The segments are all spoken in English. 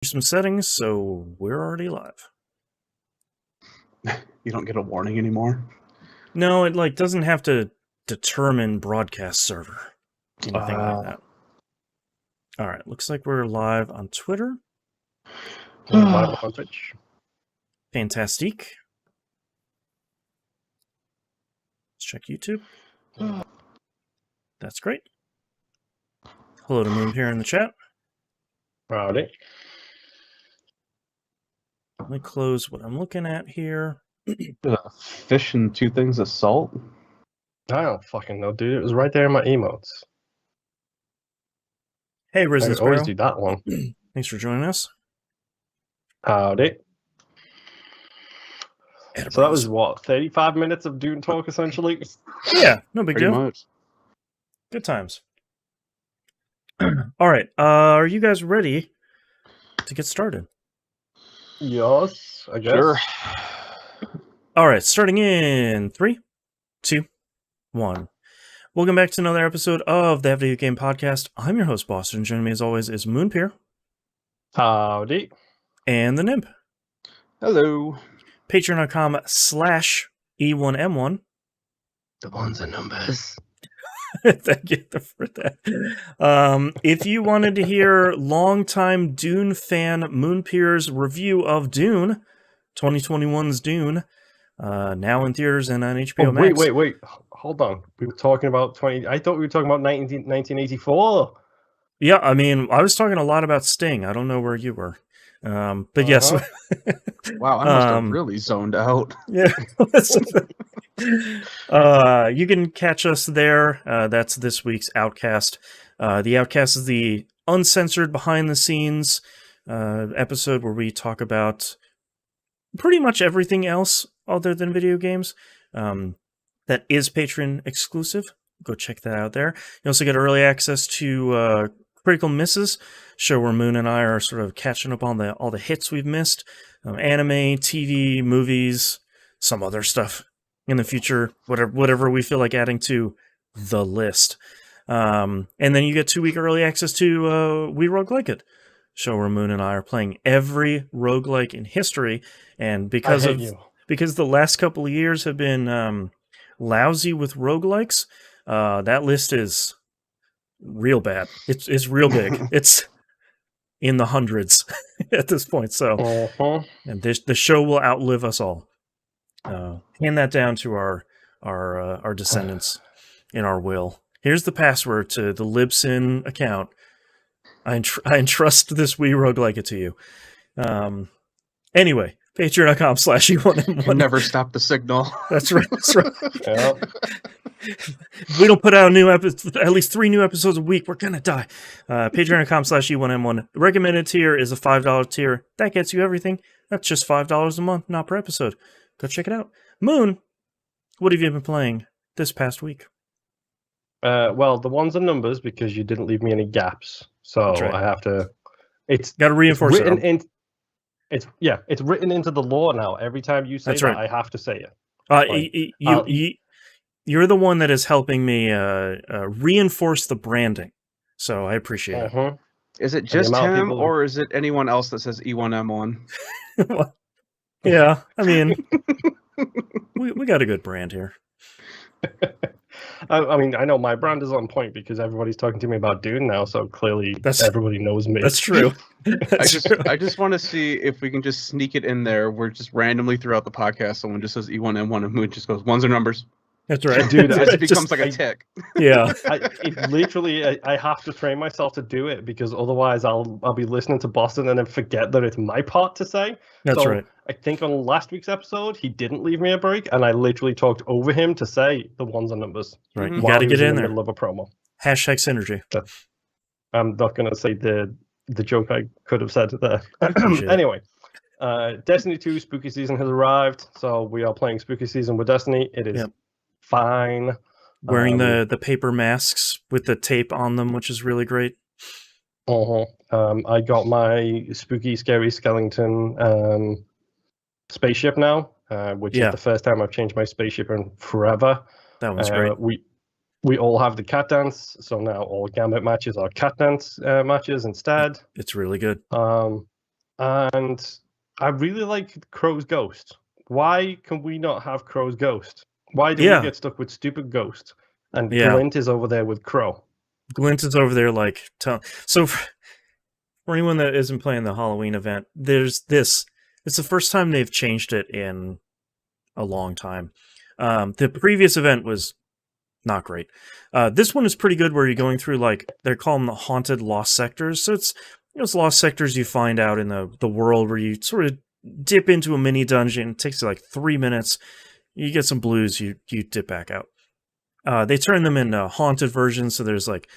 some settings, so we're already live. You don't get a warning anymore? No, it doesn't have to determine broadcast server. Anything like that. Alright, looks like we're live on Twitter. Live on Twitch. Fantastic. Let's check YouTube. That's great. Hello to Moon here in the chat. Howdy. Let me close what I'm looking at here. Fish and 2 things of salt? I don't fucking know, dude. It was right there in my emotes. Hey, I Risen can always Sparrow. do that one. Thanks for joining us. Howdy. Edibles. So that was, what, 35 minutes of Dune talk, essentially? Yeah, no big Pretty deal. much. Good times. Alright, are you guys ready to get started? Yes, I guess. Sure. Alright, starting in 3, 2, 1. Welcome back to another episode of the Video Game Podcast. I'm your host, Boston, and joining me as always is Moonpeer. Howdy. And the Nimp. Hello. Patreon.com/E1M1. The ones and numbers. Thank you for that. If you wanted to hear longtime Dune fan Moonpeer's review of Dune, 2021's Dune, now in theaters and on HBO Max. Wait. Hold on. We were talking about I thought we were talking about 1984. Yeah, I mean, I was talking a lot about Sting. I don't know where you were. But yes. Wow, I must have really zoned out. Yeah. You can catch us there. That's this week's Outcast. The Outcast is the uncensored behind-the-scenes episode where we talk about pretty much everything else other than video games. That is Patreon exclusive. Go check that out there. You also get early access to Critical Misses, show where Moon and I are sort of catching up on all the hits we've missed. Anime, TV, movies, some other stuff in the future, whatever we feel like adding to the list. And then you get 2-week early access to We Roguelike It, show where Moon and I are playing every roguelike in history. And because the last couple of years have been lousy with roguelikes, that list is real bad. It's real big. It's in the hundreds at this point. So, and the show will outlive us all. Hand that down to our descendants in our will. Here's the password to the Libsyn account. I entrust this We Roguelike It to you. Anyway, patreon.com/E1M1. Never stop the signal. That's right. Yep. If we don't put out at least 3 new episodes a week, we're gonna die. Patreon.com/E1M1. The recommended tier is a $5 tier. That gets you everything. That's just $5 a month, not per episode. Go check it out. Moon, what have you been playing this past week? Well, the ones and numbers, because you didn't leave me any gaps. So right. I have to... It's got to reinforce it. It's written into the law now. Every time you say I have to say it. You're the one that is helping me reinforce the branding, so I appreciate it. Is it just him, or is it anyone else that says E1M1? Yeah, I mean, we got a good brand here. I mean, I know my brand is on point because everybody's talking to me about Dune now, so clearly everybody knows me. That's true. I just want to see if we can just sneak it in there. We're just randomly throughout the podcast, someone just says E1M1 and Moon just goes ones or numbers. That's right, dude. It becomes like a tick. Yeah, I have to train myself to do it because otherwise I'll be listening to Boston and then forget that it's my part to say. That's right. I think on last week's episode he didn't leave me a break, and I literally talked over him to say the ones and numbers. Right, you got to get in there. Middle of a promo. Hashtag synergy. I'm not going to say the joke I could have said there. Anyway. Destiny 2 Spooky Season has arrived, so we are playing Spooky Season with Destiny. It is fine. Wearing the paper masks with the tape on them, which is really great. I got my spooky, scary skeleton spaceship now, which is the first time I've changed my spaceship in forever. That one's great. We all have the cat dance, so now all Gambit matches are cat dance matches instead. It's really good. and I really like Crow's Ghost. Why can we not have Crow's Ghost? Why do we get stuck with stupid Ghost? And Glint is over there with Crow. Glint is over there like... So for anyone that isn't playing the Halloween event, there's this. It's the first time they've changed it in a long time. The previous event was not great. This one is pretty good where you're going through, like, they call them the haunted lost sectors. So it's lost sectors you find out in the world where you sort of dip into a mini dungeon. It takes you like 3 minutes. You get some blues, you dip back out. They turn them into haunted versions, so there's like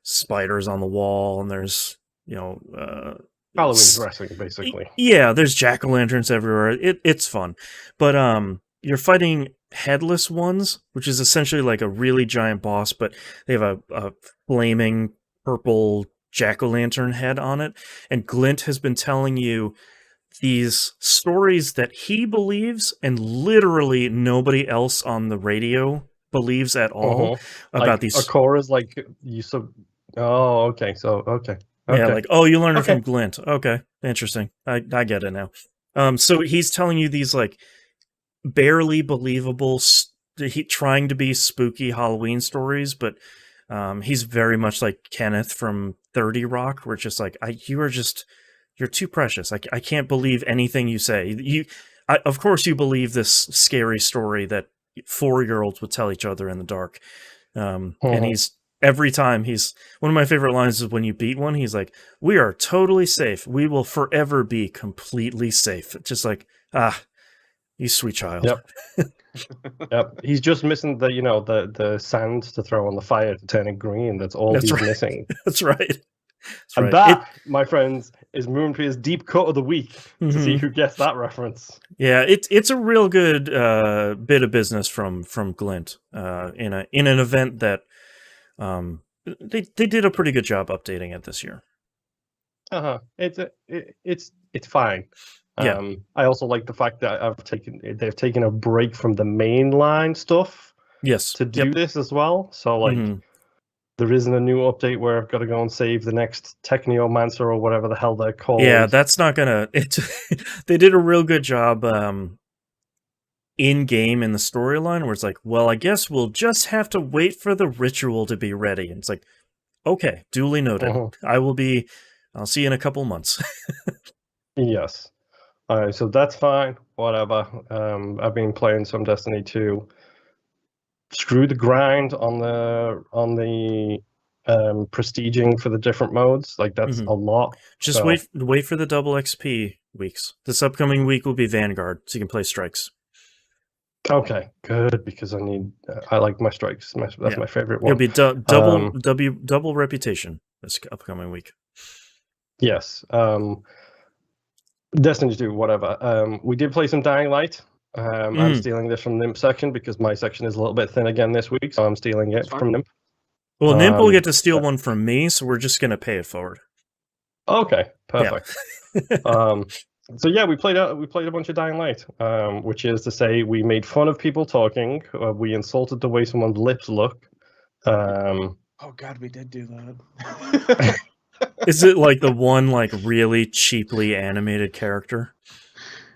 spiders on the wall, and there's Halloween dressing, basically. Yeah, there's jack-o'-lanterns everywhere. It's fun, but you're fighting headless ones, which is essentially like a really giant boss, but they have a flaming purple jack-o'-lantern head on it. And Glint has been telling you these stories that he believes, and literally nobody else on the radio believes at all about like, these. Akora's like you so. Oh, okay. So okay. Yeah, like, oh, you learned it from Glint. Okay, interesting. I get it now. So he's telling you these like barely believable, trying to be spooky Halloween stories, but he's very much like Kenneth from 30 Rock, where it's just like, you're too precious. I can't believe anything you say. Of course you believe this scary story that 4-year-olds would tell each other in the dark. And every time one of my favorite lines is when you beat one, he's like, "We are totally safe. We will forever be completely safe." Just like, you sweet child. Yep. Yep. He's just missing the sand to throw on the fire to turn it green. That's all he's missing. That's right. And that, my friends, is Moonpear's deep cut of the week. To see who gets that reference. Yeah, it's a real good bit of business from Glint in an event that they did a pretty good job updating it this year. It's fine. Yeah. I also like the fact that they've taken a break from the mainline stuff. Yes. To do this as well. So like. There isn't a new update where I've got to go and save the next Technomancer or whatever the hell they're called. Yeah, that's not gonna... They did a real good job in-game in the storyline, where it's like, well, I guess we'll just have to wait for the ritual to be ready. And it's like, okay, duly noted. I'll see you in a couple months. Yes. All right, so that's fine. Whatever. I've been playing some Destiny 2. Screw the grind on the prestiging for the different modes. Like that's a lot. Just wait for the double XP weeks. This upcoming week will be Vanguard, so you can play strikes. Okay, good, because I like my strikes. That's my favorite one. It'll be double reputation this upcoming week. Yes. Destiny 2, whatever. We did play some Dying Light. I'm stealing this from Nimp section because my section is a little bit thin again this week, so I'm stealing it from Nimp. Well, Nimp will get to steal one from me, so we're just gonna pay it forward. Okay, perfect. Yeah. So yeah, we played a bunch of Dying Light, which is to say we made fun of people talking. We insulted the way someone's lips look. Oh God, we did do that. Is it like the one like really cheaply animated character?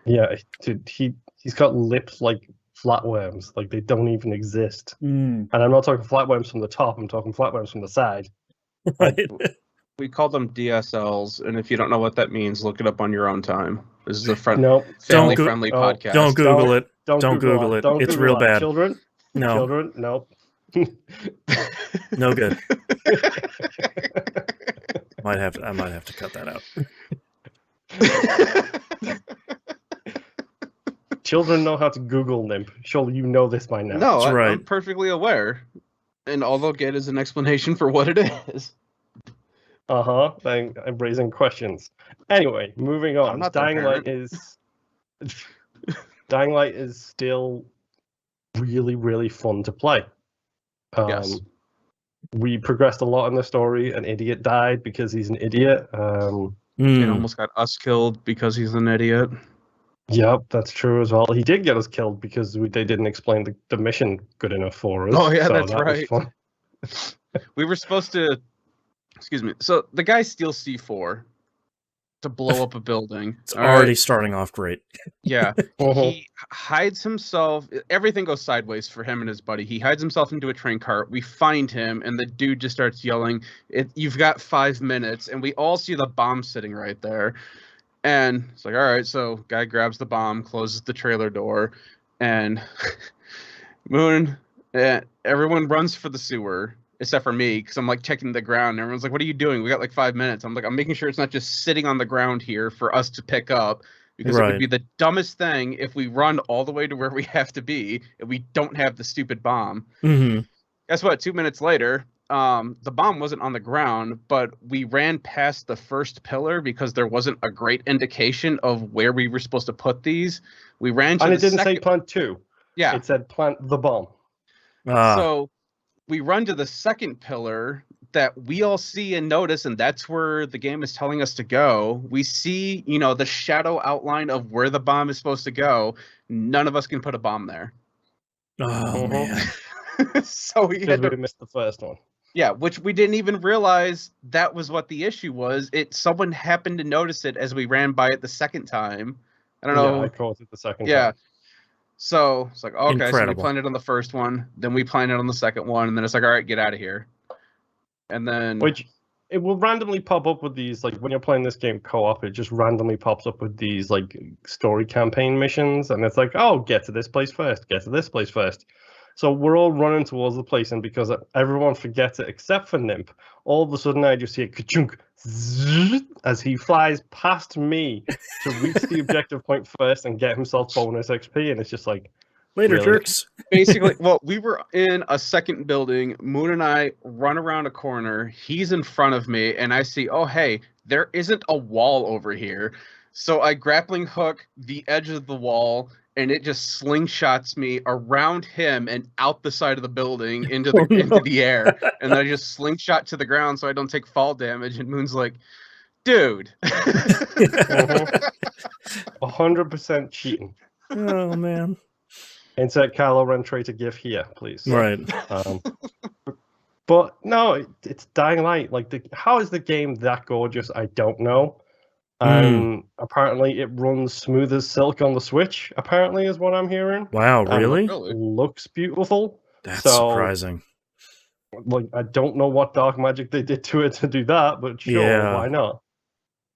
Yeah, dude, he's got lips like flatworms, like they don't even exist. And I'm not talking flatworms from the top, I'm talking flatworms from the side. Right. We call them DSLs, and if you don't know what that means, look it up on your own time. This is a family-friendly podcast. Don't Google it. Don't Google it. It's real bad. Children? No. Children? No. No good. I might have to cut that out. Children know how to Google Nimp. Surely you know this by now. No, that's right. I'm perfectly aware. And all they'll get is an explanation for what it is. I'm raising questions. Anyway, moving on. Dying Light is still really, really fun to play. Yes. We progressed a lot in the story. An idiot died because he's an idiot. And almost got us killed because he's an idiot. Yep, that's true as well. He did get us killed because they didn't explain the mission good enough for us. Oh yeah, so that's right. We were supposed to... Excuse me. So the guy steals C4. to blow up a building. It's already starting off great. Yeah. He hides himself. Everything goes sideways for him and his buddy. He hides himself into a train cart. We find him, and the dude just starts yelling, "You've got 5 minutes." And we all see the bomb sitting right there. And it's like, all right, so guy grabs the bomb, closes the trailer door, and Moon, everyone runs for the sewer, except for me, because I'm like checking the ground. And everyone's like, what are you doing? We got like 5 minutes. I'm like, I'm making sure it's not just sitting on the ground here for us to pick up, because it would be the dumbest thing if we run all the way to where we have to be and we don't have the stupid bomb. Mm-hmm. Guess what? 2 minutes later, the bomb wasn't on the ground, but we ran past the first pillar because there wasn't a great indication of where we were supposed to put these. We ran to and the it didn't say plant 2. Yeah. It said plant the bomb. So we run to the second pillar that we all see and notice, and that's where the game is telling us to go. We see, the shadow outline of where the bomb is supposed to go. None of us can put a bomb there. Oh, man. So we missed the first one. Yeah, which we didn't even realize that was what the issue was. Someone happened to notice it as we ran by it the second time. I don't know. Yeah, I caught it the second time. So it's like, okay, Incredible. so we planted on the first one, then we planted on the second one, and then it's like, all right, get out of here. And then it will randomly pop up with these, like when you're playing this game co-op, it just randomly pops up with these like story campaign missions, and it's like, oh, get to this place first, get to this place first. So we're all running towards the place, and because everyone forgets it except for Nimp, all of a sudden I just see a ka-chunk as he flies past me to reach the objective point first and get himself bonus XP, and it's just like, later, really? jerks. Basically, well, we were in a second building. Moon and I run around a corner. He's in front of me, and I see, oh, hey, there isn't a wall over here. So I grappling hook the edge of the wall, and it just slingshots me around him and out the side of the building into the air. And then I just slingshot to the ground so I don't take fall damage. And Moon's like, dude. 100% cheating. Oh, man. Insert Kylo Ren traitor gif here, please. Right. But no, it's Dying Light. Like, how is the game that gorgeous? I don't know. Apparently, it runs smooth as silk on the Switch. Apparently, is what I'm hearing. Wow, really? Looks beautiful. That's surprising. Like, I don't know what dark magic they did to it to do that, but sure, why not?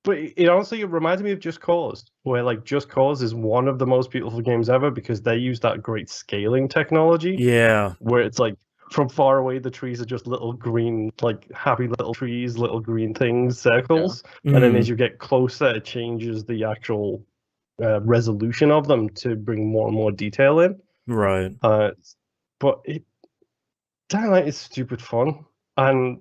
But it honestly reminds me of Just Cause, where like Just Cause is one of the most beautiful games ever because they use that great scaling technology. Yeah. Where it's like from far away, the trees are just little green, like happy little trees, little green things, circles. Yeah. And then as you get closer, it changes the actual resolution of them to bring more and more detail in. Right. But Dying Light is stupid fun. And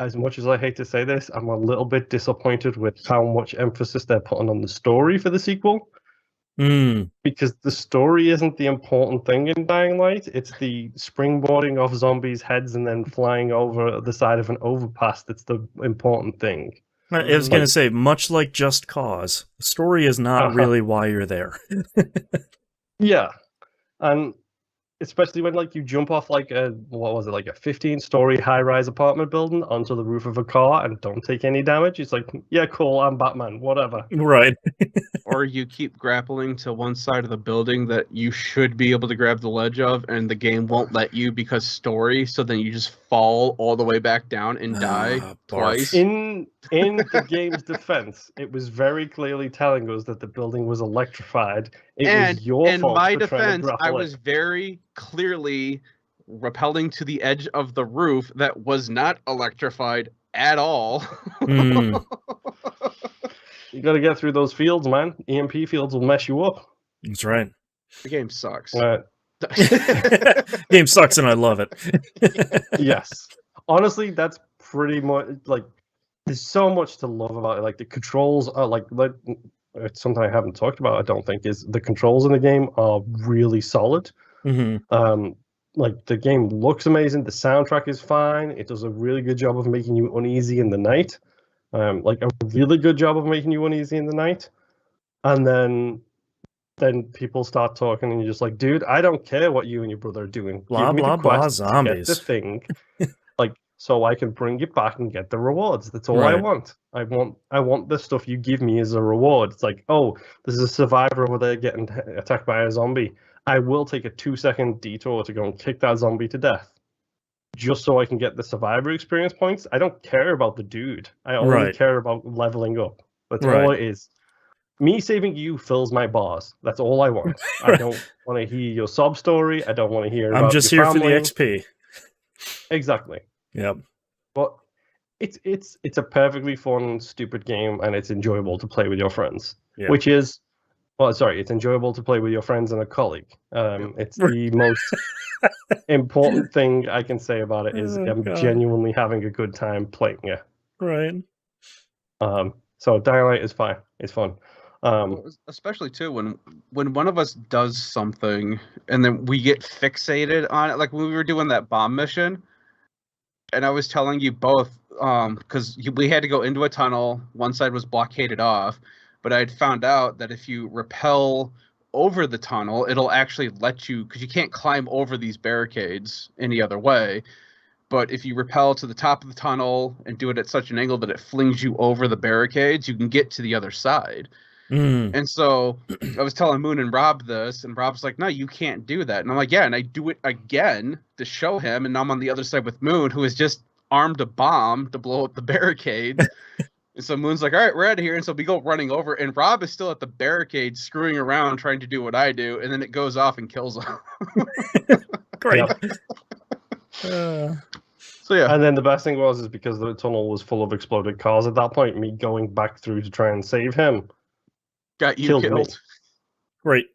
as much as I hate to say this, I'm a little bit disappointed with how much emphasis they're putting on the story for the sequel. Because the story isn't the important thing in Dying Light. It's the springboarding off zombies' heads and then flying over the side of an overpass that's the important thing. I was going to say, much like Just Cause, the story is not really why you're there. Yeah. And especially when like you jump off like a 15-story high-rise apartment building onto the roof of a car and don't take any damage. It's like, yeah, cool, I'm Batman, whatever. Right. Or you keep grappling to one side of the building that you should be able to grab the ledge of, and the game won't let you because story. So then you just fall all the way back down and die twice. In the game's defense, it was very clearly telling us that the building was electrified. It was your fault. In my defense, I was very clearly rappelling to the edge of the roof that was not electrified at all. You got to get through those fields, man. EMP fields will mess you up. That's right. The game sucks. Game sucks and I love it. Yes. Honestly, that's pretty much like there's so much to love about it. Like the controls are like it's something I haven't talked about, I don't think, is the controls in the game are really solid. Like the game looks amazing, the soundtrack is fine, it does a really good job of making you uneasy in the night. Like a really good job of making you uneasy in the night. And then people start talking and you're just like, dude, I don't care what you and your brother are doing. Blah, blah, blah, zombies. The thing. Like, so I can bring it back and get the rewards. That's all I Right. want. I want the stuff you give me as a reward. It's like, oh, there's a survivor over there getting attacked by a zombie. I will take a 2-second detour to go and kick that zombie to death, just so I can get the survivor experience points. I don't care about the dude. I only Right. care about leveling up. That's Right. all it is. Me saving you fills my bars. That's all I want. I don't want to hear your sob story. I don't want to hear I'm about just your here for the family. XP. Exactly. Yep. But it's a perfectly fun, stupid game, and it's enjoyable to play with your friends. Yeah. Which is, well, sorry, it's enjoyable to play with your friends and a colleague. It's the most important thing I can say about it is Oh, I'm God. genuinely having a good time playing it. Right. So Dying Light is fine. It's fun. Especially too when one of us does something and then we get fixated on it, like when we were doing that bomb mission, and I was telling you both, because we had to go into a tunnel. One side was blockaded off, but I had found out that if you rappel over the tunnel, it'll actually let you, because you can't climb over these barricades any other way. But if you rappel to the top of the tunnel and do it at such an angle that it flings you over the barricades, you can get to the other side. And so I was telling Moon and Rob this, and Rob's like, no, you can't do that. And I'm like, yeah, and I do it again to show him, and now I'm on the other side with Moon, who has just armed a bomb to blow up the barricades. And so Moon's like, all right, we're out of here. And so we go running over, and Rob is still at the barricade screwing around trying to do what I do, and then it goes off and kills him. Great. So yeah. And then the best thing was because the tunnel was full of exploded cars at that point, me going back through to try and save him Got you killed me. killed. Great.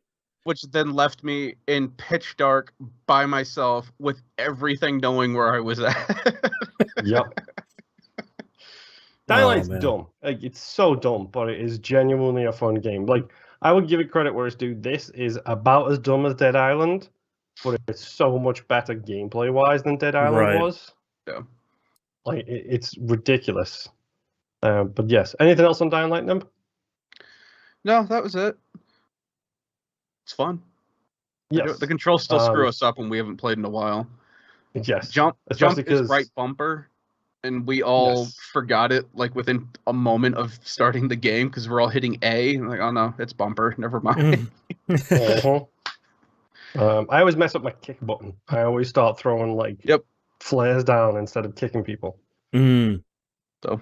Which then left me in pitch dark by myself with everything knowing where I was at. Yep. Dying Light's dumb. Like, it's so dumb, but it is genuinely a fun game. Like, I would give it credit where it's due. This is about as dumb as Dead Island, but it's so much better gameplay-wise than Dead Island was. Yeah. Like, it's ridiculous. But yes. Anything else on Dying Light, Nimb? No, that was it. It's fun. Yes. The controls still screw us up when we haven't played in a while. Yes. Jump Especially is right bumper, and we all forgot it like within a moment of starting the game because we're all hitting A. And like, oh no, it's bumper. Never mind. I always mess up my kick button. I always start throwing flares down instead of kicking people. So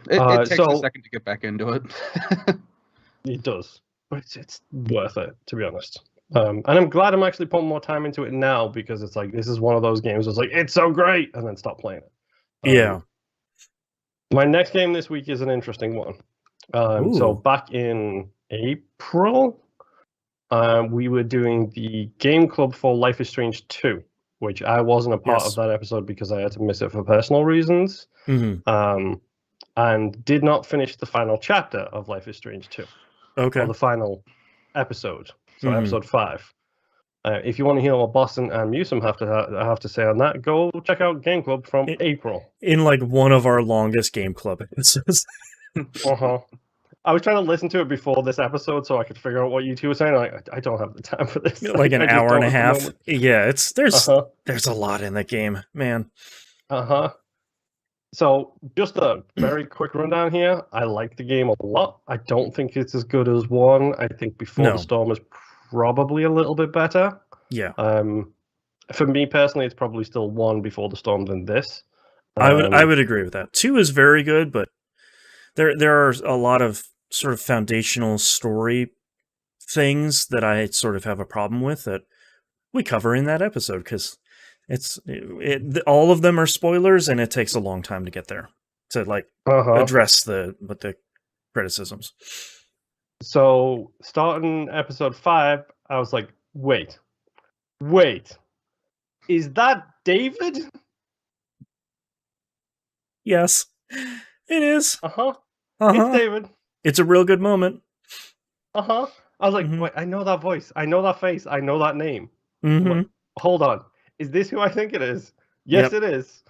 it takes a second to get back into it. It does, but it's worth it, to be honest. And I'm glad I'm actually putting more time into it now because it's like this is one of those games that's like it's so great, and then stop playing it. Yeah. My next game this week is an interesting one. So back in April, we were doing the game club for Life is Strange 2, which I wasn't a part of that episode because I had to miss it for personal reasons. And did not finish the final chapter of Life is Strange 2. Okay. Or the final episode. So episode 5. If you want to hear what Boston and Musum have to say on that, go check out Game Club from April. In like one of our longest Game Club episodes. I was trying to listen to it before this episode so I could figure out what you two were saying. I don't have the time for this. Like an hour and a half. Yeah, there's a lot in that game, man. So just a very quick rundown here. I like the game a lot. I don't think it's as good as 1. I think Before the Storm is probably a little bit better. Yeah. For me personally, it's probably still 1 Before the Storm than this. I would agree with that. 2 is very good, but there are a lot of sort of foundational story things that I sort of have a problem with that we cover in that episode because all of them are spoilers, and it takes a long time to get there to address the criticisms. So starting episode 5, I was like, wait, is that David? Yes, it is. It's David. It's a real good moment. I was like, wait, I know that voice, I know that face, I know that name. Like, hold on. Is this who I think it is? Yes, it is.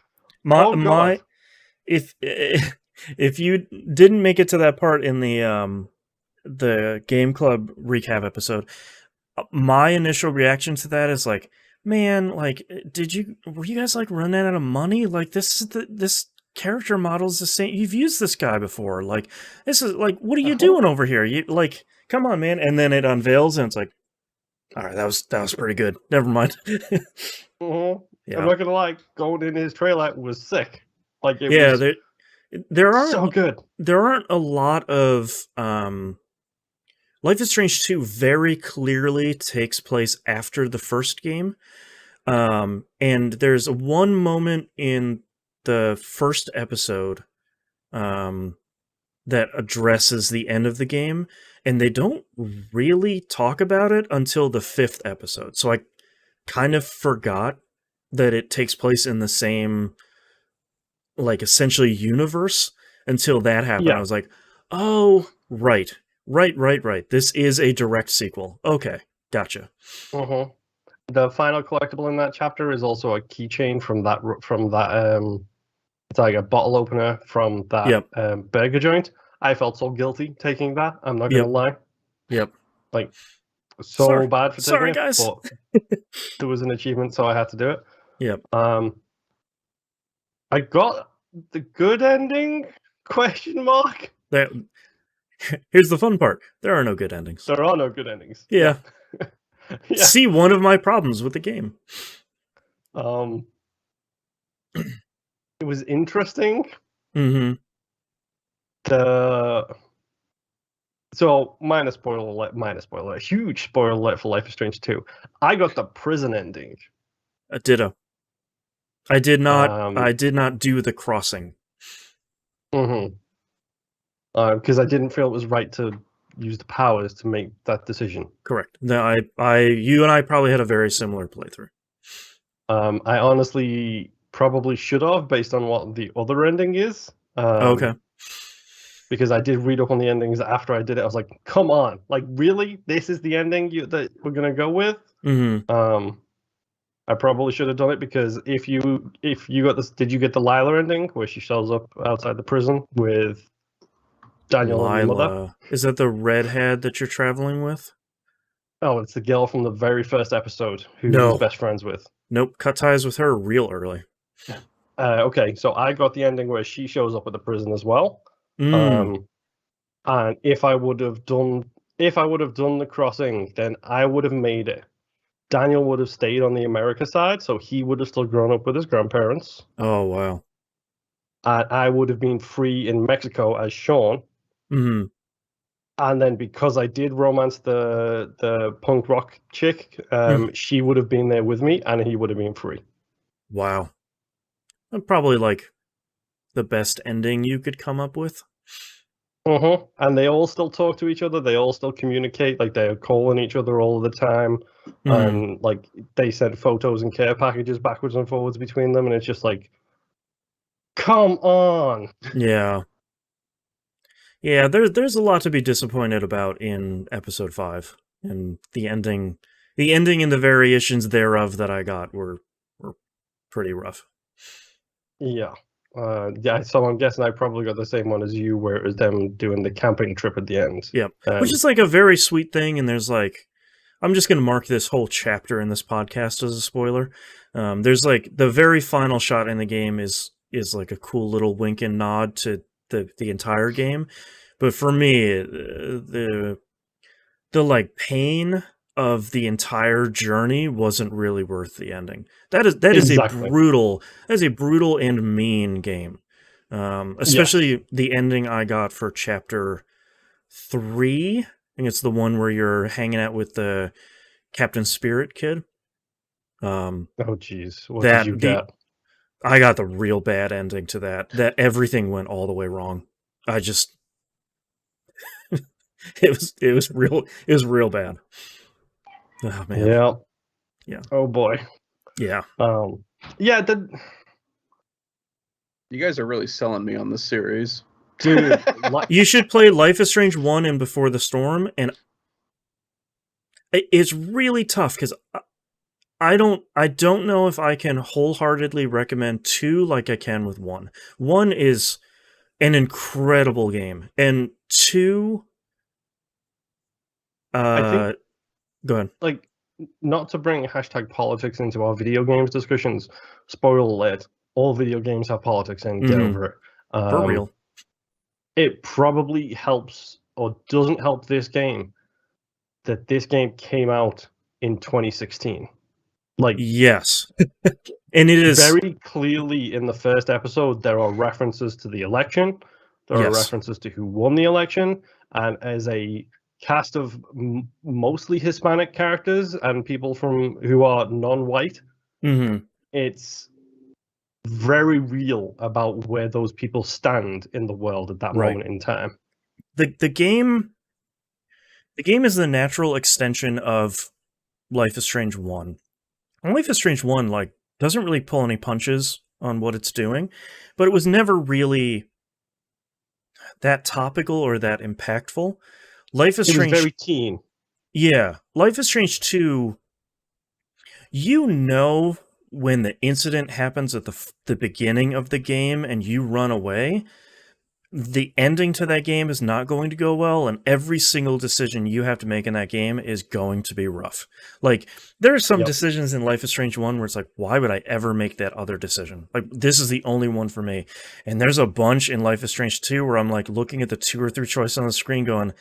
If you didn't make it to that part in the Game Club recap episode, my initial reaction to that is like, man, like, were you guys like running out of money? Like, this character model's the same. You've used this guy before. Like, this is like, what are you doing over here? You like, come on, man. And then it unveils, and it's like, all right, that was pretty good. Never mind. I'm not gonna lie, going in his trailer was sick. Like, it was there aren't so good. There aren't a lot of Life is Strange 2 very clearly takes place after the first game. And there's one moment in the first episode that addresses the end of the game, and they don't really talk about it until the 5th episode. So I kind of forgot that it takes place in the same, like, essentially universe until that happened. I was like, oh, right. This is a direct sequel. Okay, gotcha. The final collectible in that chapter is also a keychain from that it's like a bottle opener from that burger joint. I felt so guilty taking that. I'm not gonna lie. Like, so bad for taking it. Guys. But there was an achievement, so I had to do it. I got the good ending? Question mark. Here's the fun part. There are no good endings. There are no good endings. Yeah. See one of my problems with the game. It was interesting. So minor spoiler alert, huge spoiler alert for Life is Strange 2. I got the prison ending. Ditto. I did not do the crossing. Because I didn't feel it was right to use the powers to make that decision. Correct. No, you and I probably had a very similar playthrough. I honestly probably should have, based on what the other ending is. Okay. Because I did read up on the endings after I did it. I was like, come on, like, really? This is the ending that we're gonna go with? I probably should have done it, because if you got this, did you get the Lila ending where she shows up outside the prison with Daniel and Mother? Is that the redhead that you're traveling with? Oh, it's the girl from the very first episode who he's best friends with. Nope, cut ties with her real early. Okay, so I got the ending where she shows up at the prison as well. And if I would have done the crossing, then I would have made it. Daniel would have stayed on the America side, so he would have still grown up with his grandparents. Oh, wow. And I would have been free in Mexico as Sean. And then because I did romance the punk rock chick, she would have been there with me, and he would have been free. Wow. Probably, like, the best ending you could come up with. And they all still talk to each other. They all still communicate. Like, they're calling each other all the time. And, like, they send photos and care packages backwards and forwards between them. And it's just like, come on. Yeah, there's a lot to be disappointed about in episode 5. And the ending and the variations thereof that I got were pretty rough. Yeah. So I'm guessing I probably got the same one as you, where it was them doing the camping trip at the end. Yeah, which is like a very sweet thing, and there's like, I'm just going to mark this whole chapter in this podcast as a spoiler. There's like, the very final shot in the game is like a cool little wink and nod to the entire game. But for me, the like pain of the entire journey wasn't really worth the ending. That is a brutal and mean game. Especially the ending I got for chapter 3. I think it's the one where you're hanging out with the Captain Spirit kid. Oh jeez, what did you get? I got the real bad ending to that. That everything went all the way wrong. I just it was real bad. Oh man. Yeah. Oh boy. Yeah. Yeah. You guys are really selling me on this series, dude. You should play Life is Strange 1 and Before the Storm, and it's really tough because I don't know if I can wholeheartedly recommend 2 like I can with 1. 1 is an incredible game, and 2. I think, go ahead. Like, not to bring # politics into our video games discussions, spoiler alert, all video games have politics and get over it. For real. It probably helps or doesn't help this game that this game came out in 2016. Like, yes. And it is very clearly in the first episode, there are references to the election. There are references to who won the election. And as a cast of mostly Hispanic characters and people who are non-white, it's very real about where those people stand in the world at that moment in time. The game is the natural extension of Life is Strange 1. And Life is Strange 1 like doesn't really pull any punches on what it's doing, but it was never really that topical or that impactful. Life is Strange was very teen. Yeah, Life is Strange 2, you know when the incident happens at the beginning of the game and you run away, the ending to that game is not going to go well, and every single decision you have to make in that game is going to be rough. Like, there are some decisions in Life is Strange 1 where it's like, why would I ever make that other decision? Like, this is the only one for me. And there's a bunch in Life is Strange 2 where I'm like looking at the 2 or 3 choices on the screen going,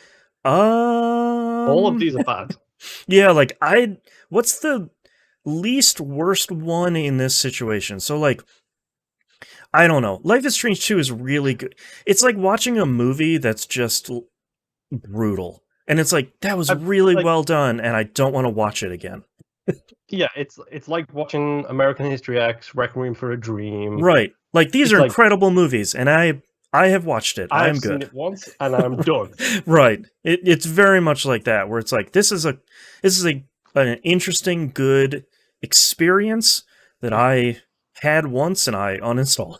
all of these are bad. Yeah, like, what's the least worst one in this situation? So, like, I don't know. Life is Strange 2 is really good. It's like watching a movie that's just brutal. And it's like, that was really well done, and I don't want to watch it again. Yeah, it's like watching American History X, Requiem for a Dream. Right. Like, these are incredible movies, and I have watched it. I am good. I've seen it once, and I'm done. Right. It's very much like that, where it's like, this is an interesting, good experience that I had once, and I uninstalled.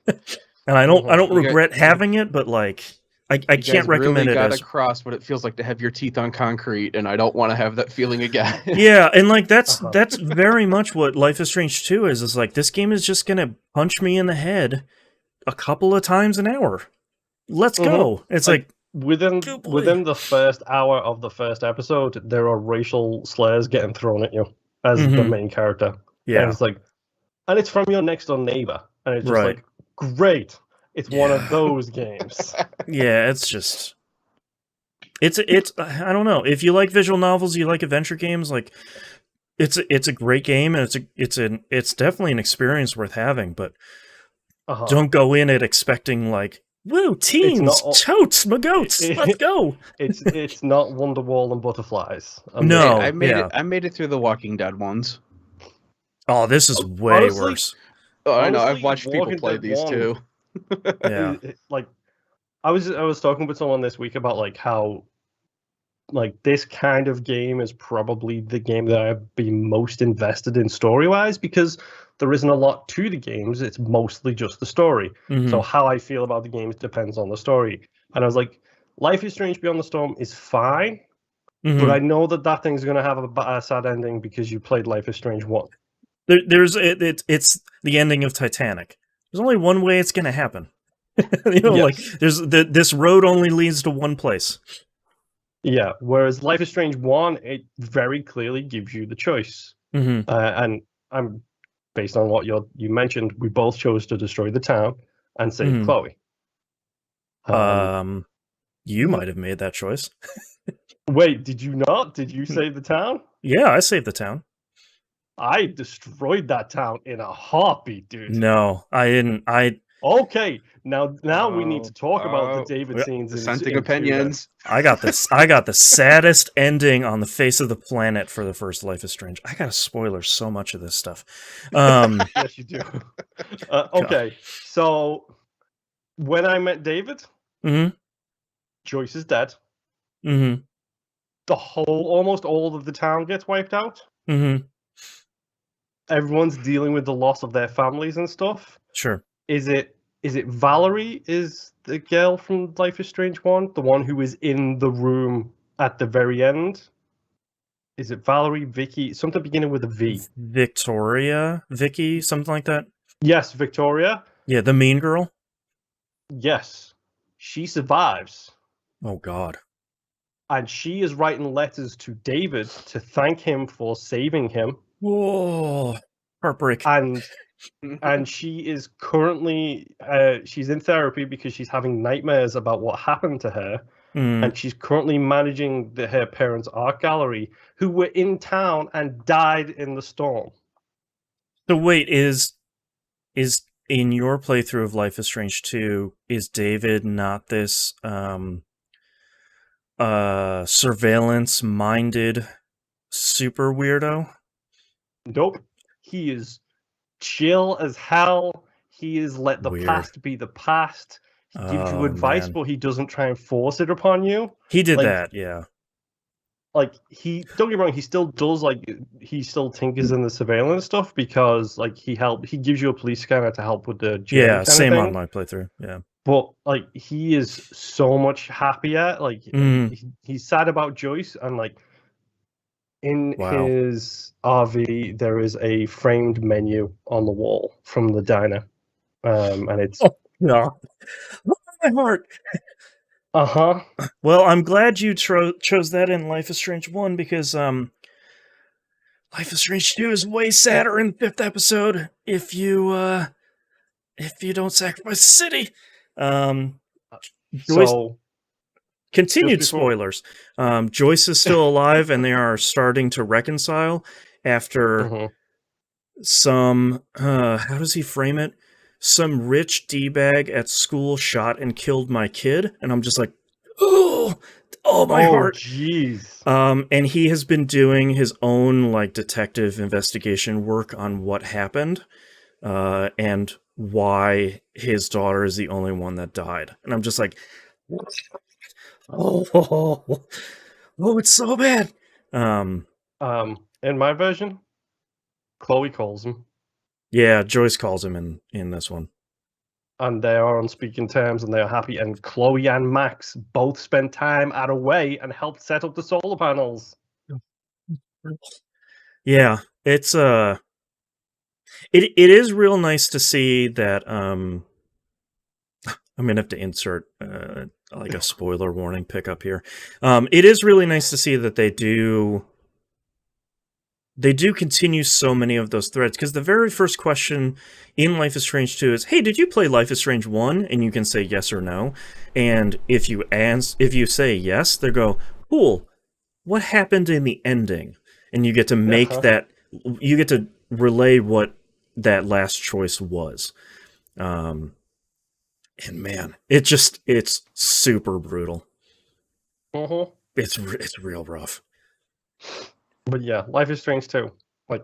And I don't regret having it, but like, I can't recommend really it. Got across what it feels like to have your teeth on concrete, and I don't want to have that feeling again. Yeah, and like that's very much what Life is Strange 2 is. It's like, this game is just gonna punch me in the head a couple of times an hour. Let's go. It's like within the first hour of the first episode, there are racial slurs getting thrown at you as the main character. Yeah, and it's like, and it's from your next door neighbor, and it's just like, great. It's one of those games. Yeah, it's just, it's I don't know. If you like visual novels, you like adventure games, like it's a great game, and it's definitely an experience worth having. But don't go in it expecting like, woo, teens, totes, my goats, let's go. It's not Wonderwall and Butterflies. No, I made it through the Walking Dead ones. Oh, this is way worse. Oh, I know. I've watched people play these too. Yeah, like I was talking with someone this week about like how like this kind of game is probably the game that I'd be most invested in story-wise, because there isn't a lot to the games. It's mostly just the story. So how I feel about the games depends on the story. And I was like, Life is Strange Beyond the Storm is fine, but I know that thing's going to have a sad ending because you played Life is Strange 1. It's the ending of Titanic. There's only one way it's going to happen. Like this road only leads to one place. Yeah, whereas Life is Strange 1, it very clearly gives you the choice. And I'm based on what you mentioned, we both chose to destroy the town and save Chloe. You might have made that choice. Wait, did you not? Did you save the town? Yeah, I saved the town. I destroyed that town in a heartbeat, dude. No, I didn't. Okay, now we need to talk about the David scenes. Dissenting opinions. I got the saddest ending on the face of the planet for the first Life is Strange. I got to spoiler so much of this stuff. Yes, you do. Okay, so when I met David, Joyce is dead. Almost all of the town gets wiped out. Everyone's dealing with the loss of their families and stuff. Sure. Is it Valerie is the girl from Life is Strange 1? The one who is in the room at the very end? Is it Valerie, Vicky, something beginning with a V? Victoria, Vicky, something like that? Yes, Victoria. Yeah, the mean girl? Yes. She survives. Oh, God. And she is writing letters to David to thank him for saving him. Whoa. Heartbreak. And and she is currently she's in therapy because she's having nightmares about what happened to her, and she's currently managing her parents' art gallery, who were in town and died in the storm. So wait, is in your playthrough of Life is Strange 2, is David not this surveillance-minded super weirdo? Nope. He is chill as hell. He is let the Weird. past be the past. He gives you advice, man. but he doesn't try and force it upon you. He did that, yeah. Like, don't get me wrong, he still does, like, he still tinkers in the surveillance stuff because, like, he gives you a police scanner to help with the journey Yeah, kind same of thing. on my playthrough, yeah. But, like, he is so much happier. Like, he's sad about Joyce, and, like, in his RV, there is a framed menu on the wall from the diner. And it's... Oh, no. My heart! Uh-huh. Well, I'm glad you chose that in Life is Strange 1, because Life is Strange 2 is way sadder in the 5th episode if you don't sacrifice the city. Joyce, continued spoilers. Joyce is still alive, and they are starting to reconcile after some how does he frame it? Some rich D-bag at school shot and killed my kid, and I'm just like, oh my heart. Jeez. And he has been doing his own like detective investigation work on what happened, and why his daughter is the only one that died. And I'm just like, oh, it's so bad. In my version, Chloe calls him. Yeah, Joyce calls him in this one. And they are on speaking terms, and they are happy. And Chloe and Max both spent time out away and helped set up the solar panels. Yeah, it's it is real nice to see that. I'm gonna have to insert like a spoiler warning pickup here. It is really nice to see that they do continue so many of those threads, because the very first question in Life is Strange 2 is, hey, did you play Life is Strange 1? And you can say yes or no. And if you say yes, they go, cool, what happened in the ending? And you get to make that, you get to relay what that last choice was. And man, it's super brutal. It's real rough. But yeah, Life is Strange 2. Like,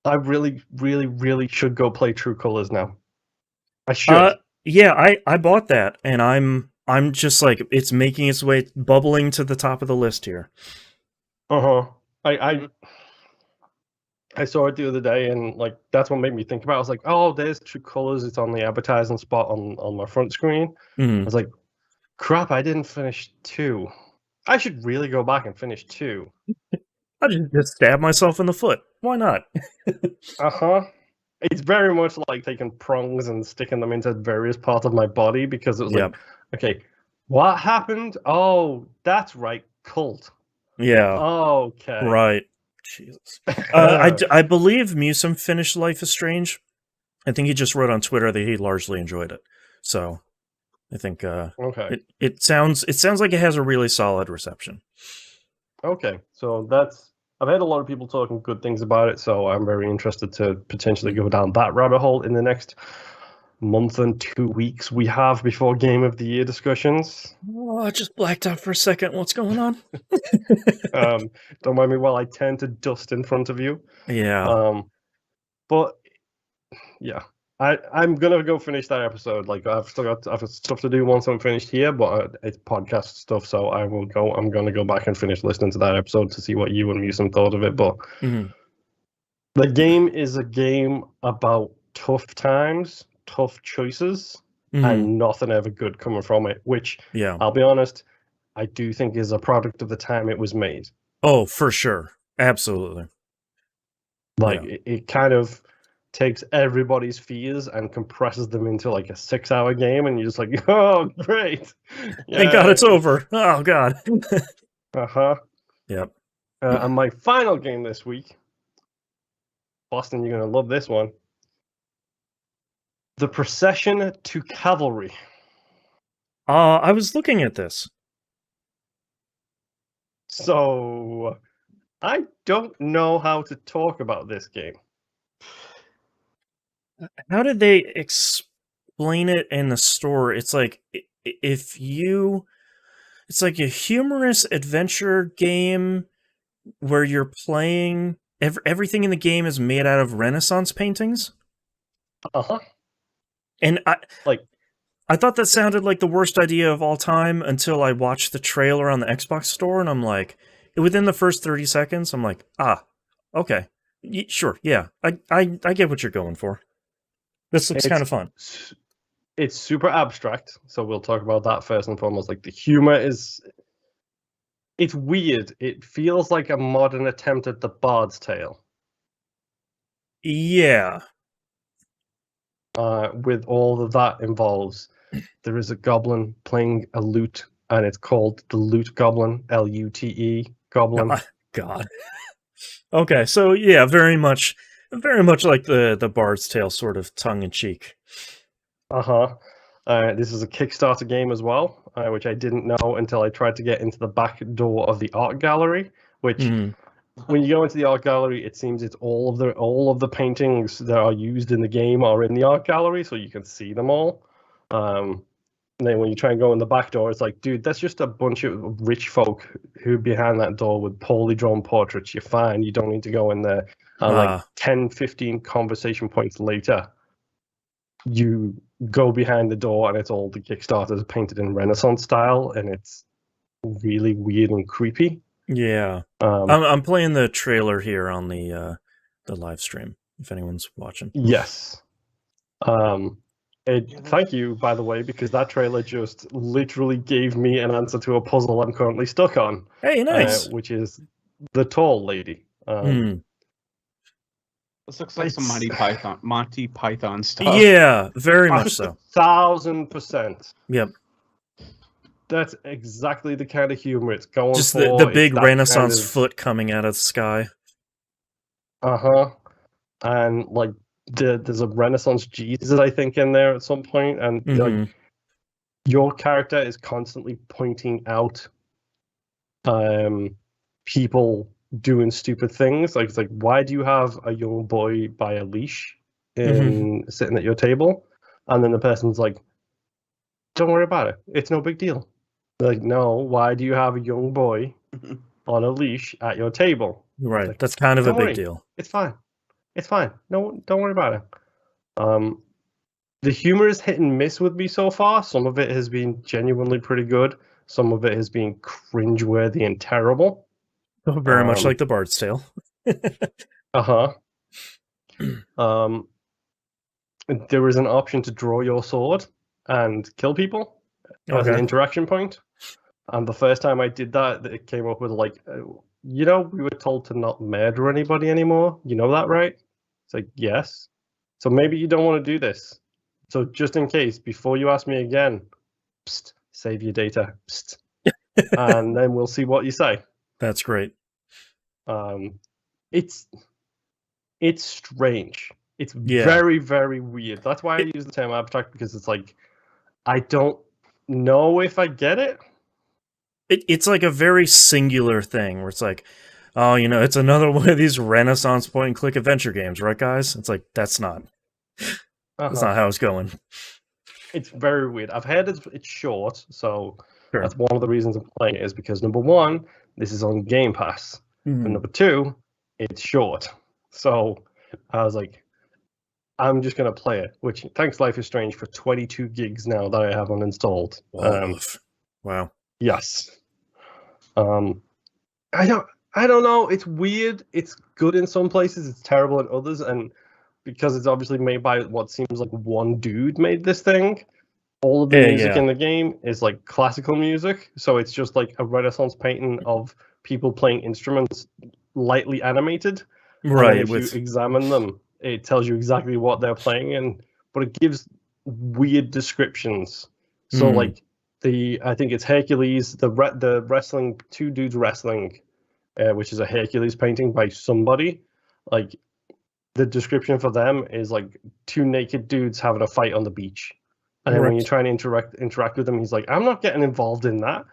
I really, really, really should go play True Colors now. I should. Yeah, I bought that, and I'm just like, it's making its way, bubbling to the top of the list here. I saw it the other day, and like that's what made me think about it. I was like, oh, there's True Colors. It's on the advertising spot on my front screen. I was like, crap, I didn't finish 2. I should really go back and finish 2. I just stab myself in the foot. Why not? It's very much like taking prongs and sticking them into various parts of my body, because it was like, okay, what happened? Oh, that's right, cult. Yeah. Okay. Right. Jesus. I believe Musum finished Life is Strange. I think he just wrote on Twitter that he largely enjoyed it. So I think it sounds like it has a really solid reception. Okay, so I've had a lot of people talking good things about it, so I'm very interested to potentially go down that rabbit hole in the next month and 2 weeks we have before Game of the Year discussions. Oh, I just blacked out for a second. What's going on? Don't mind me while I turn to dust in front of you. Yeah. But yeah, I'm gonna go finish that episode. Like, I've stuff to do once I'm finished here, but it's podcast stuff, so I'm gonna go back and finish listening to that episode to see what you and Musum thought of it. But the game is a game about tough times, tough choices, and nothing ever good coming from it, which, I'll be honest, I do think is a product of the time it was made. Oh, for sure. Absolutely. Like, it kind of takes everybody's fears and compresses them into like a 6-hour game, and you're just like, oh, great. Thank God it's over. Oh, God. Yep. And my final game this week, Boston, you're going to love this one. The Procession to Cavalry. I was looking at this. So, I don't know how to talk about this game. How did they explain it in the store? It's like it's like a humorous adventure game where you're playing. Everything in the game is made out of Renaissance paintings. Uh-huh. And I thought that sounded like the worst idea of all time until I watched the trailer on the Xbox store, and I'm like, within the first 30 seconds, I'm like, okay, sure, yeah, I get what you're going for. This looks kind of fun. It's super abstract, so we'll talk about that first and foremost. Like, the humor it's weird. It feels like a modern attempt at The Bard's Tale. Yeah. With all that involves, there is a goblin playing a lute, and it's called the Lute Goblin, Lute Goblin. Oh, God. Okay, so yeah, very much like the Bard's Tale, sort of tongue in cheek. This is a Kickstarter game as well, which I didn't know until I tried to get into the back door of the art gallery. Which, when you go into the art gallery, it seems it's all of the paintings that are used in the game are in the art gallery, so you can see them all. And then when you try and go in the back door, it's like, dude, that's just a bunch of rich folk who are behind that door with poorly drawn portraits. You're fine. You don't need to go in there. Like 10, 15 conversation points later, you go behind the door and it's all the Kickstarters painted in Renaissance style, and it's really weird and creepy. Yeah. I'm playing the trailer here on the live stream, if anyone's watching. Yes. Thank you, by the way, because that trailer just literally gave me an answer to a puzzle I'm currently stuck on. Hey, nice. Which is the tall lady. This looks like some Monty Python stuff. Yeah, very much so. 1,000%. Yep. That's exactly the kind of humor it's going just for. Just the big Renaissance foot coming out of the sky. And like there's a Renaissance Jesus, I think, in there at some point, and like your character is constantly pointing out people doing stupid things. Like, it's like, why do you have a young boy by a leash sitting at your table? And then the person's like, don't worry about it. It's no big deal. They're like, no, why do you have a young boy on a leash at your table? Right. Like, that's kind of a big deal. It's fine. It's fine. No, don't worry about it. The humor is hit and miss with me so far. Some of it has been genuinely pretty good. Some of it has been cringeworthy and terrible. Very much like the Bard's Tale. There is an option to draw your sword and kill people as an interaction point. And the first time I did that, it came up with like, we were told to not murder anybody anymore. You know that, right? It's like, yes. So maybe you don't want to do this. So just in case, before you ask me again, psst, save your data. Psst. And then we'll see what you say. That's great. It's strange. It's very, very weird. That's why I use the term abstract, because it's like, I don't know if I get it. It's like a very singular thing where it's like, oh, it's another one of these Renaissance point-and-click adventure games, right, guys? It's like, that's not how it's going. It's very weird. I've heard it's short, so that's one of the reasons I'm playing it, is because, number one, this is on Game Pass. And number two, it's short. So I was like, I'm just going to play it, which, thanks Life is Strange, for 22 gigs now that I have uninstalled. Wow. Yes. I don't know. It's weird. It's good in some places. It's terrible in others. And because it's obviously made by what seems like one dude made this thing, all of the music in the game is like classical music. So it's just like a Renaissance painting of people playing instruments, lightly animated. Right. And if you examine them, it tells you exactly what they're playing, but it gives weird descriptions. So like, I think it's Hercules, the wrestling, two dudes wrestling, which is a Hercules painting by somebody. Like, the description for them is like two naked dudes having a fight on the beach. And then when you try and interact with them, he's like, I'm not getting involved in that.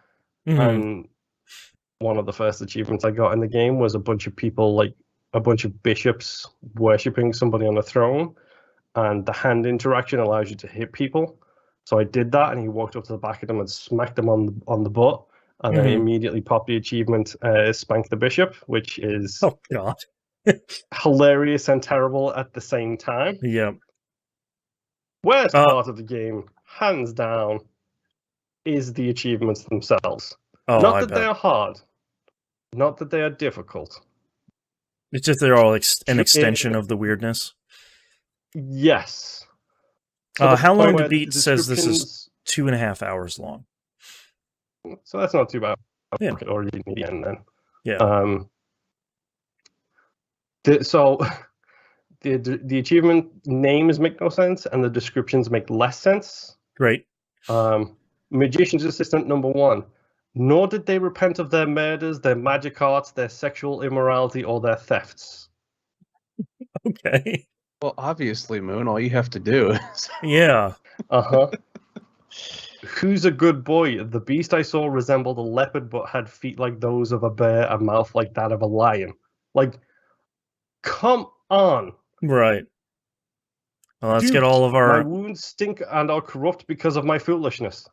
And one of the first achievements I got in the game was a bunch of people, like a bunch of bishops worshipping somebody on a throne. And the hand interaction allows you to hit people. So I did that, and he walked up to the back of them and smacked them on the butt. And then immediately popped the achievement, Spank the Bishop, which is hilarious and terrible at the same time. Yeah. Worst part of the game, hands down, is the achievements themselves. Not that they are hard, not that they are difficult. It's just they're all an extension of the weirdness. Yes. How long to beat says this is 2.5 hours long. So that's not too bad. Yeah. Already near the end then. Yeah. So the achievement names make no sense, and the descriptions make less sense. Great. Magician's assistant number 1. Nor did they repent of their murders, their magic arts, their sexual immorality, or their thefts. Okay. Well, obviously, Moon, all you have to do is... Yeah. Uh-huh. Who's a good boy? The beast I saw resembled a leopard but had feet like those of a bear, a mouth like that of a lion. Like, come on. Right. Well, let's get all of our... My wounds stink and are corrupt because of my foolishness.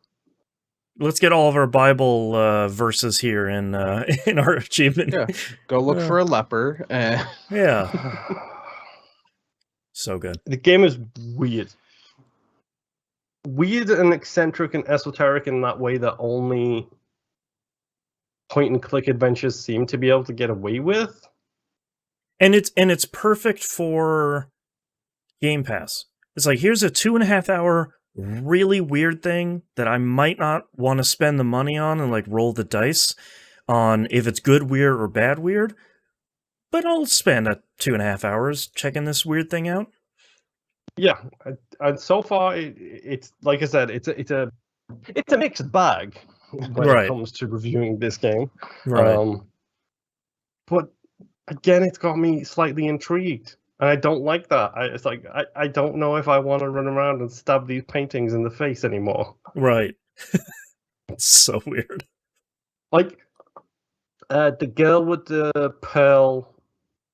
Let's get all of our Bible verses here in our achievement. Yeah. Go look for a leper. Yeah. So good. The game is weird. Weird and eccentric and esoteric in that way that only point-and-click adventures seem to be able to get away with. And it's perfect for Game Pass. It's like, here's a 2.5 hour really weird thing that I might not want to spend the money on and like roll the dice on if it's good weird or bad weird, but I'll spend 2.5 hours checking this weird thing out. Yeah, and so far it's like I said, it's a mixed bag when it comes to reviewing this game. Right. But again, it's got me slightly intrigued. And I don't like that. I don't know if I want to run around and stab these paintings in the face anymore. Right. It's so weird. Like, the girl with the pearl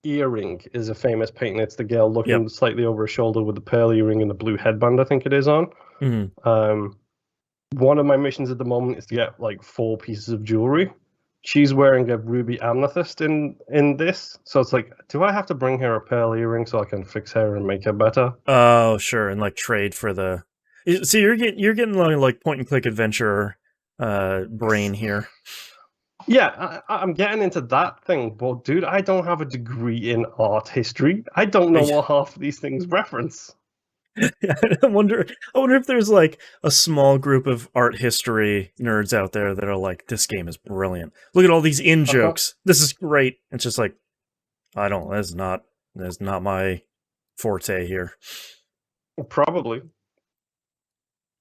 earring is a famous painting. It's the girl looking slightly over her shoulder with the pearl earring and the blue headband, I think it is, on. Mm-hmm. One of my missions at the moment is to get, like, 4 pieces of jewelry. She's wearing a ruby amethyst in this, so it's like, do I have to bring her a pearl earring so I can fix her and make her better? Oh, sure, and like trade for the. So you're getting like point and click adventure brain here. Yeah, I'm getting into that thing, but dude, I don't have a degree in art history. I don't know what half of these things reference. I wonder if there's like a small group of art history nerds out there that are like, this game is brilliant. Look at all these in-jokes. This is great. It's just like, that's not my forte here. Probably.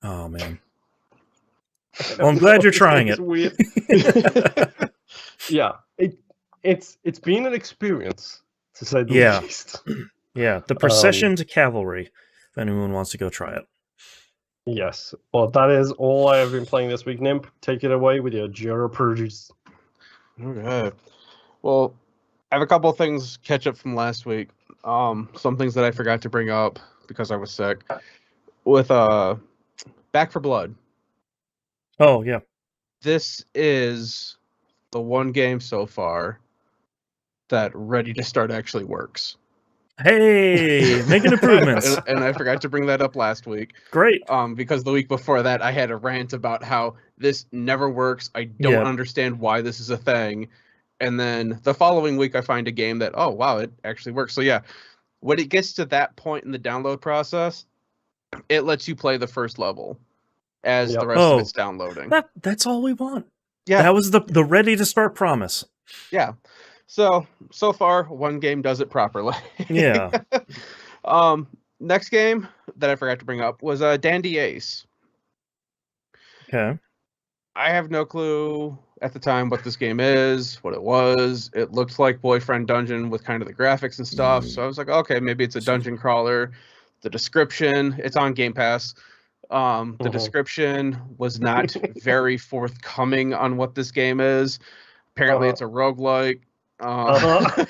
Oh man. Well, I'm glad you're trying it. Weird. Yeah, it's been an experience, to say the least. Yeah, the Procession to Chivalry. If anyone wants to go try it. Yes. Well, that is all I have been playing this week. Nimp, take it away with your Jura Purges. Okay. Well, I have a couple of things catch up from last week. Some things that I forgot to bring up because I was sick. With Back for Blood. Oh, yeah. This is the one game so far that Ready to Start actually works. Hey, making improvements. and I forgot to bring that up last week. Great. Because the week before that, I had a rant about how this never works. I don't understand why this is a thing. And then the following week, I find a game that, oh, wow, it actually works. So yeah, when it gets to that point in the download process, it lets you play the first level as the rest of it's downloading. That's all we want. Yeah. That was the Ready to Start promise. Yeah. So far, one game does it properly. Yeah. Next game that I forgot to bring up was Dancy Ace. Okay. I have no clue at the time what this game is, what it was. It looked like Boyfriend Dungeon with kind of the graphics and stuff. So I was like, okay, maybe it's a dungeon crawler. The description, it's on Game Pass. The description was not very forthcoming on what this game is. Apparently, it's a roguelike. I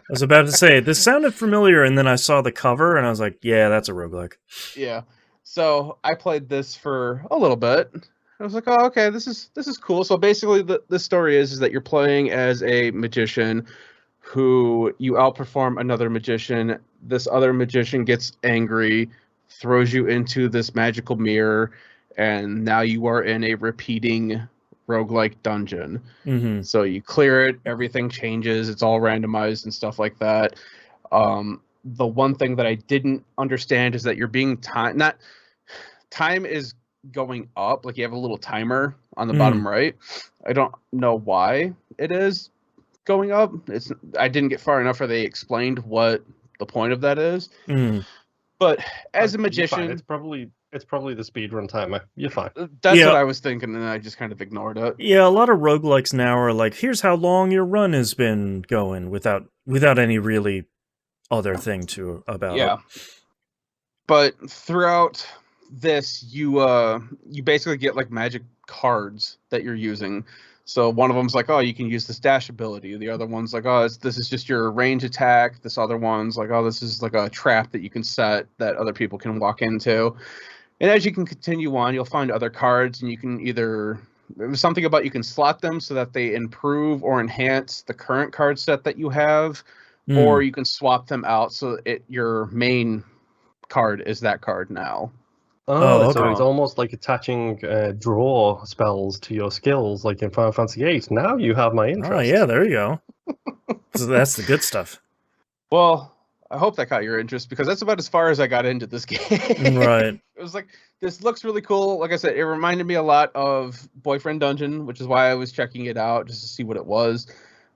was about to say, this sounded familiar, and then I saw the cover, and I was like, yeah, that's a roguelike. Yeah. So I played this for a little bit. I was like, oh, okay, this is cool. So basically, the story is that you're playing as a magician who you outperform another magician. This other magician gets angry, throws you into this magical mirror, and now you are in a repeating roguelike dungeon. Mm-hmm. So you clear it, everything changes, it's all randomized and stuff like that. The one thing that I didn't understand is that you're being time is going up, like you have a little timer on the bottom right. I don't know why it is going up. I didn't get far enough where they explained what the point of that is. But as a magician, it's probably the speedrun timer. You're fine. That's what I was thinking, and I just kind of ignored it. Yeah, a lot of roguelikes now are like, here's how long your run has been going without any really other thing about it. But throughout this, you basically get like magic cards that you're using. So one of them's like, oh, you can use this dash ability. The other one's like, oh, this is just your range attack. This other one's like, oh, this is like a trap that you can set that other people can walk into. And as you can continue on, you'll find other cards, and you can either, there's something about you can slot them so that they improve or enhance the current card set that you have, or you can swap them out so your main card is that card now. Oh, so it's almost like attaching draw spells to your skills, like in Final Fantasy VIII. Now you have my interest. Oh, yeah, there you go. So that's the good stuff. Well, I hope that caught your interest, because that's about as far as I got into this game. Right. It was like, this looks really cool. Like I said, it reminded me a lot of Boyfriend Dungeon, which is why I was checking it out, just to see what it was.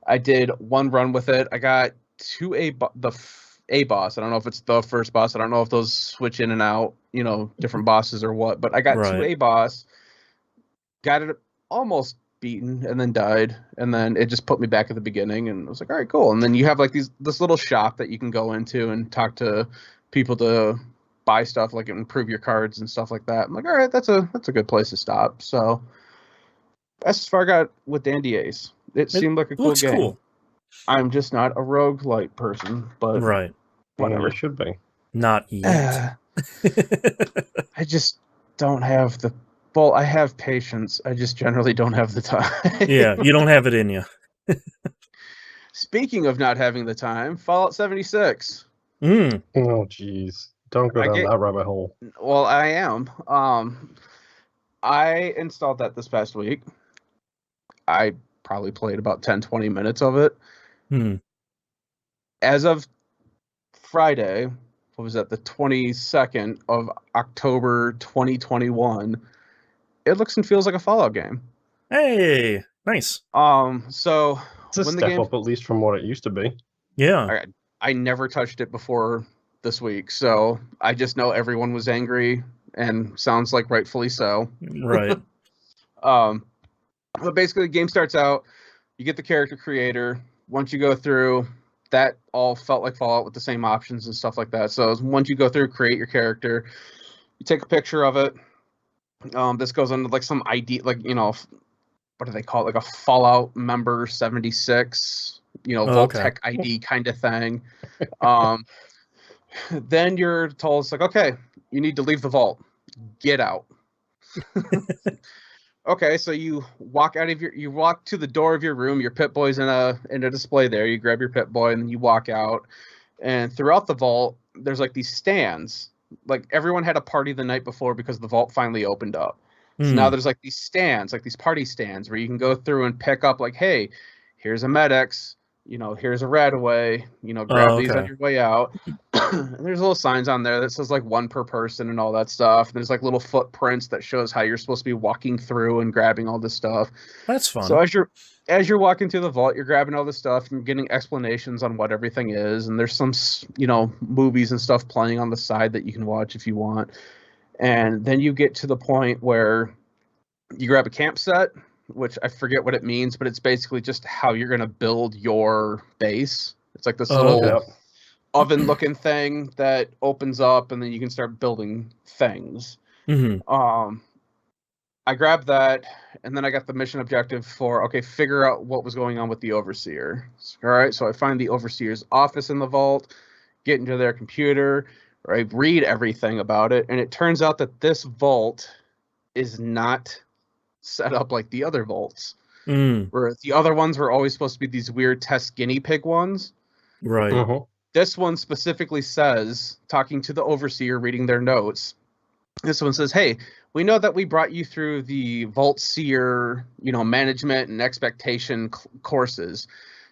I did one run with it. I got to the A boss. I don't know if it's the first boss. I don't know if those switch in and out, different bosses or what. But I got to A boss, got it almost beaten, and then died. And then it just put me back at the beginning, and I was like, all right, cool. And then you have like this little shop that you can go into and talk to people to buy stuff, like improve your cards and stuff like that. I'm like, all right, that's a good place to stop. So that's as far I got with Dancy Ace. It seemed like a cool game. Cool. I'm just not a roguelike person, but whatever. It should be. Not yet. I just don't have I have patience. I just generally don't have the time. Yeah, you don't have it in you. Speaking of not having the time, Fallout 76. Oh, jeez. Don't go down that rabbit hole. Well, I am. I installed that this past week. I probably played about 10-20 minutes of it. As of Friday, what was that, the 22nd of October 2021, it looks and feels like a Fallout game. Hey, nice. So it's a step up, at least from what it used to be. Yeah. I never touched it before this week, so I just know everyone was angry, and sounds like rightfully so. Right. But basically, the game starts out, you get the character creator. Once you go through, that all felt like Fallout with the same options and stuff like that. So once you go through, create your character, you take a picture of it. This goes under like some ID, like, what do they call it? Like a Fallout member 76, Vault-Tec ID kind of thing. Then you're told, it's like, okay, you need to leave the vault. Get out. Okay, so you walk to the door of your room. Your Pip-Boy's in a display there. You grab your Pip-Boy and you walk out. And throughout the vault, there's like these stands. Like everyone had a party the night before because the vault finally opened up. So now there's like these stands, like these party stands where you can go through and pick up like, hey, here's a Med-X, here's a Radaway, grab these on your way out. And there's little signs on there that says like one per person and all that stuff. And there's like little footprints that shows how you're supposed to be walking through and grabbing all this stuff. That's fun. So as you're walking through the vault, you're grabbing all this stuff and you're getting explanations on what everything is. And there's some, movies and stuff playing on the side that you can watch if you want. And then you get to the point where you grab a camp set, which I forget what it means, but it's basically just how you're going to build your base. It's like this little oven-looking thing that opens up, and then you can start building things. I grabbed that, and then I got the mission objective for, okay, figure out what was going on with the Overseer. All right, so I find the Overseer's office in the vault, get into their computer, I read everything about it, and it turns out that this vault is not set up like the other vaults. Where the other ones were always supposed to be these weird test guinea pig ones. Right. This one specifically says, talking to the Overseer, reading their notes, this one says, hey, we know that we brought you through the Vault Seer, management and expectation courses.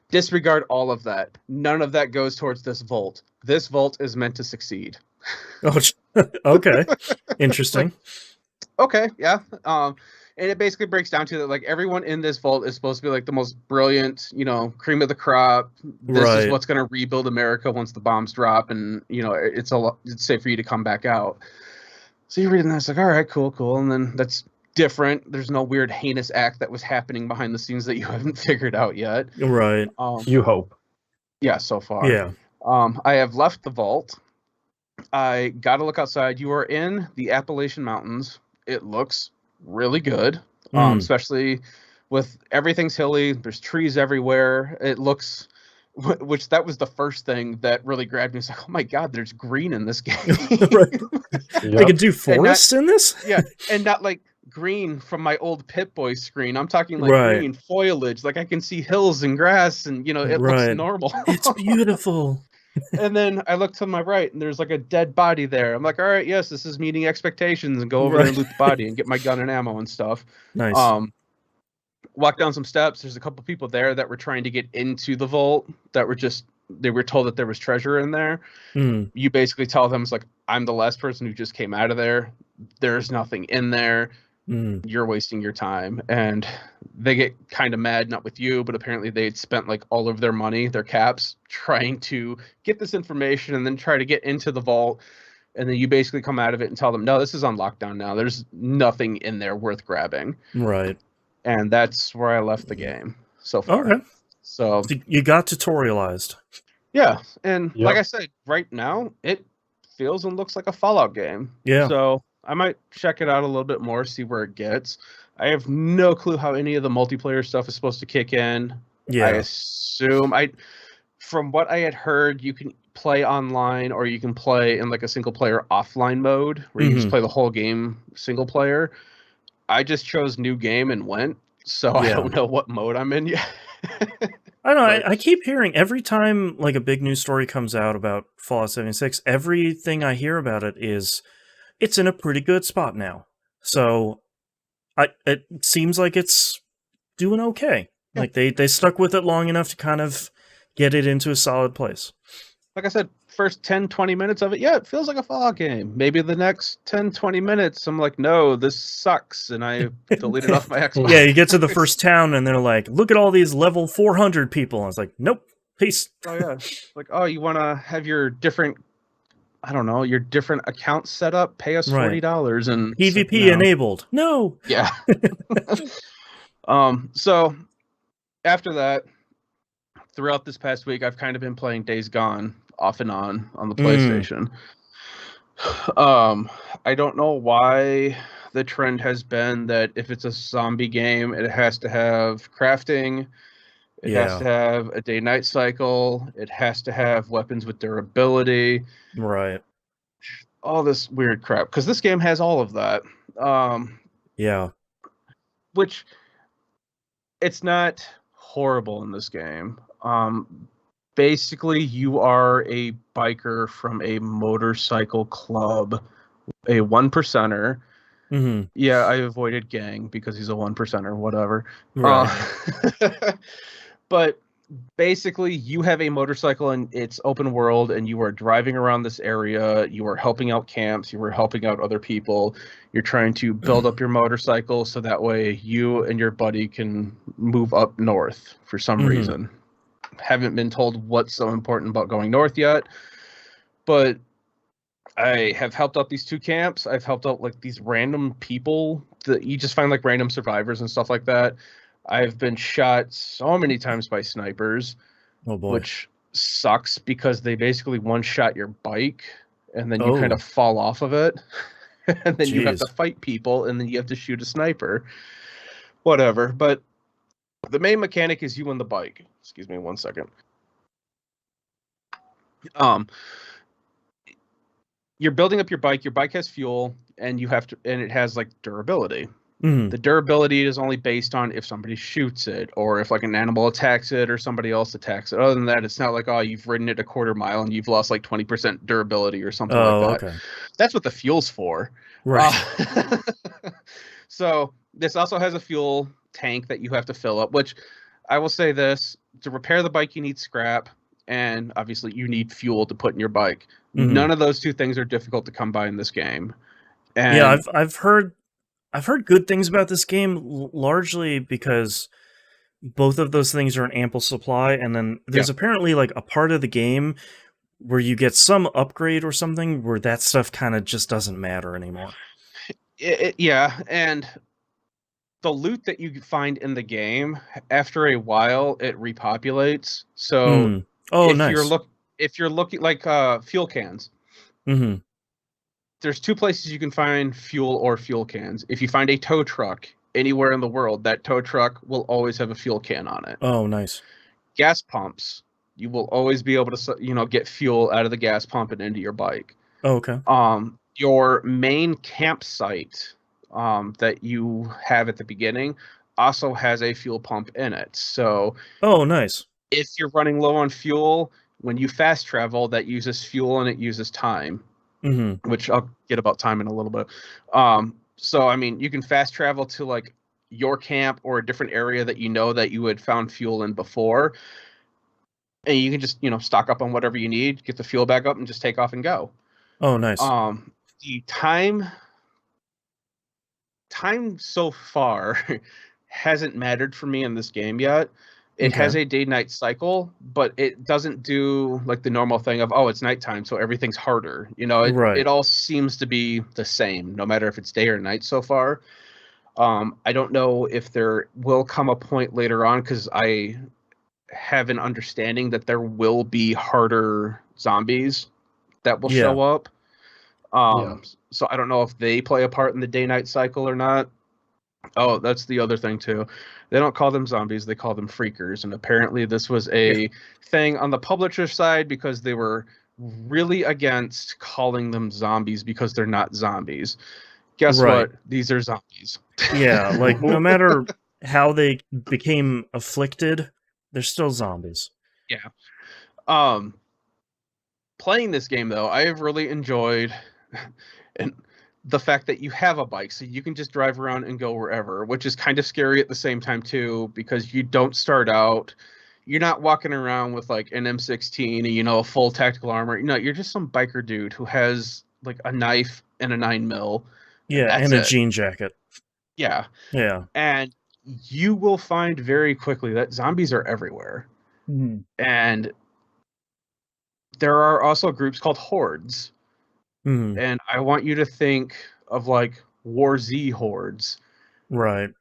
Disregard all of that. None of that goes towards this vault. This vault is meant to succeed. Oh, okay. Interesting. Okay, yeah. And it basically breaks down to that, like, everyone in this vault is supposed to be like the most brilliant, cream of the crop. This is what's going to rebuild America once the bombs drop, and it's safe for you to come back out. So you're reading this like, all right, cool, and then that's different. There's no weird heinous act that was happening behind the scenes that you haven't figured out yet. Right. You hope. Yeah, so far. Yeah. I have left the vault. I got to look outside. You are in the Appalachian Mountains. It looks really good, especially with everything's hilly. There's trees everywhere. It looks, which that was the first thing that really grabbed me. It's like, oh my God, there's green in this game. Right. They can do forests in this? Yeah, and not like green from my old Pip-Boy screen. I'm talking like green foliage. Like I can see hills and grass, and it looks normal. It's beautiful. And then I look to my right, and there's like a dead body there. I'm like, all right, yes, this is meeting expectations, and go over there and loot the body and get my gun and ammo and stuff. Nice. Walk down some steps. There's a couple people there that were trying to get into the vault that were they were told that there was treasure in there. You basically tell them, it's like, I'm the last person who just came out of there. There's nothing in there. You're wasting your time. And they get kind of mad, not with you, but apparently they'd spent like all of their money, their caps, trying to get this information and then try to get into the vault. And then you basically come out of it and tell them, no, this is on lockdown now. There's nothing in there worth grabbing. Right. And that's where I left the game so far. Okay. So you got tutorialized. Yeah. And like I said, right now, it feels and looks like a Fallout game. Yeah. So I might check it out a little bit more, see where it gets. I have no clue how any of the multiplayer stuff is supposed to kick in. Yeah. I assume from what I had heard, you can play online or you can play in like a single player offline mode where you just play the whole game single player. I just chose new game and went, so I don't know what mode I'm in yet. I don't know. I keep hearing every time like a big news story comes out about Fallout 76, everything I hear about it is it's in a pretty good spot now. So it seems like it's doing okay. Yeah. Like they stuck with it long enough to kind of get it into a solid place. Like I said, first 10, 20 minutes of it, it feels like a Fallout game. Maybe the next 10, 20 minutes, I'm like, no, this sucks, and I deleted off my Xbox. Yeah, you get to the first town, and they're like, look at all these level 400 people. I was like, nope, peace. Oh, yeah. Like, oh, you want to have your different, I don't know, your different accounts set up? Pay us $40 and PvP like, enabled. No. Yeah. So after that, throughout this past week, I've kind of been playing Days Gone off and on the PlayStation. I don't know why the trend has been that if it's a zombie game, it has to have crafting, it has to have a day-night cycle, it has to have weapons with durability. Right. All this weird crap. Because this game has all of that. Which, it's not horrible in this game. Basically, you are a biker from a motorcycle club, a 1%er. Yeah, I avoided gang because he's a 1%er, whatever. Right. But basically, you have a motorcycle and it's open world, and you are driving around this area. You are helping out camps. You are helping out other people. You're trying to build up your motorcycle so that way you and your buddy can move up north for some reason. Haven't been told what's so important about going north yet, but I have helped out these two camps. I've helped out like these random people you just find like random survivors and stuff like that. I've been shot so many times by snipers, Oh boy. which sucks because they basically one-shot your bike, and then you kind Oh. of fall off of it, and then you have to Jeez. fight people, and then you have to shoot a sniper. Whatever, but the main mechanic is you and the bike. Excuse me 1 second. You're building up your bike. Your bike has fuel, and it has like durability. Mhm. The durability is only based on if somebody shoots it, or if like an animal attacks it, or somebody else attacks it. Other than that, it's not like, oh, you've ridden it a quarter mile and you've lost like 20% durability or something like that. Okay. That's what the fuel's for. Right. So this also has a fuel tank that you have to fill up, which I will say this: to repair the bike, you need scrap, and obviously you need fuel to put in your bike. Mhm. None of those two things are difficult to come by in this game. And Yeah, I've heard good things about this game, largely because both of those things are in ample supply, and then there's apparently like a part of the game where you get some upgrade or something where that stuff kind of just doesn't matter anymore. Yeah, and the loot that you find in the game, after a while, it repopulates. So Nice. if you're looking like fuel cans, Mm-hmm. there's two places you can find fuel or fuel cans. If you find a tow truck anywhere in the world, that tow truck will always have a fuel can on it. Oh, nice. Gas pumps, you will always be able to, get fuel out of the gas pump and into your bike. Oh, okay. Your main campsite that you have at the beginning also has a fuel pump in it. So, oh, nice. If you're running low on fuel, when you fast travel, that uses fuel and it uses time, which I'll get about time in a little bit. So, I mean, you can fast travel to like your camp or a different area that that you had found fuel in before, and you can just stock up on whatever you need, get the fuel back up, and just take off and go. Oh, nice. The time so far hasn't mattered for me in this game yet. It has a day-night cycle, but it doesn't do like the normal thing of, oh, it's nighttime, so everything's harder. It all seems to be the same, no matter if it's day or night so far. I don't know if there will come a point later on, because I have an understanding that there will be harder zombies that will show up. So I don't know if they play a part in the day-night cycle or not. Oh, that's the other thing too. They don't call them zombies, they call them freakers. And apparently this was a thing on the publisher side because they were really against calling them zombies because they're not zombies. Guess what? These are zombies. Yeah, like no matter how they became afflicted, they're still zombies. Yeah. Playing this game though, I have really enjoyed and the fact that you have a bike, so you can just drive around and go wherever, which is kind of scary at the same time too, because you don't start out, you're not walking around with like an M16 and a full tactical armor. You're just some biker dude who has like a knife and a 9mm. Yeah, and a jean jacket. Yeah. Yeah. And you will find very quickly that zombies are everywhere. And there are also groups called hordes. And I want you to think of like War Z hordes. Right.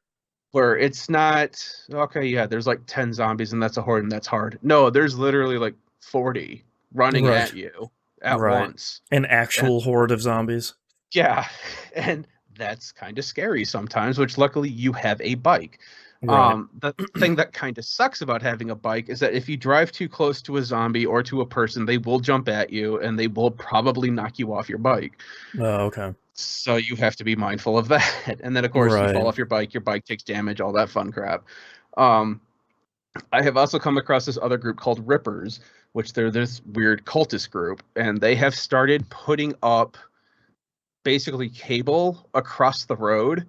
Where it's not, okay, yeah, there's like 10 zombies and that's a horde and that's hard. No, there's literally like 40 running at you at once. An actual horde of zombies. Yeah. And that's kind of scary sometimes, which luckily you have a bike. The thing that kind of sucks about having a bike is that if you drive too close to a zombie or to a person, they will jump at you and they will probably knock you off your bike. Oh, okay. So you have to be mindful of that. And then, of course, you fall off your bike takes damage, all that fun crap. I have also come across this other group called Rippers, which they're this weird cultist group, and they have started putting up basically cable across the road.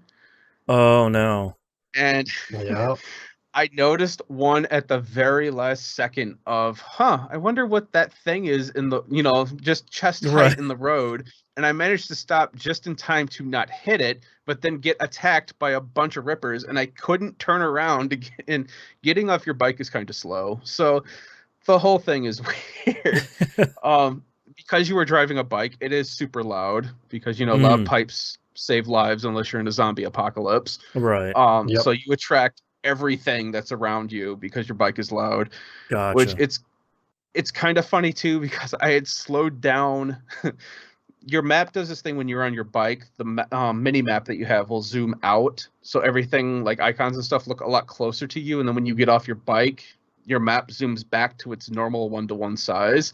Oh, no. And I noticed one at the very last second of, I wonder what that thing is in the, just chest height in the road. And I managed to stop just in time to not hit it, but then get attacked by a bunch of rippers. And I couldn't turn around to get in. Getting off your bike is kind of slow. So the whole thing is weird. Because you were driving a bike, it is super loud because, loud pipes save lives unless you're in a zombie apocalypse. Right. So you attract everything that's around you because your bike is loud. Gotcha. Which it's kind of funny too, because I had slowed down. Your map does this thing when you're on your bike. The mini map that you have will zoom out, so everything like icons and stuff look a lot closer to you. And then when you get off your bike, your map zooms back to its normal 1-to-1 size.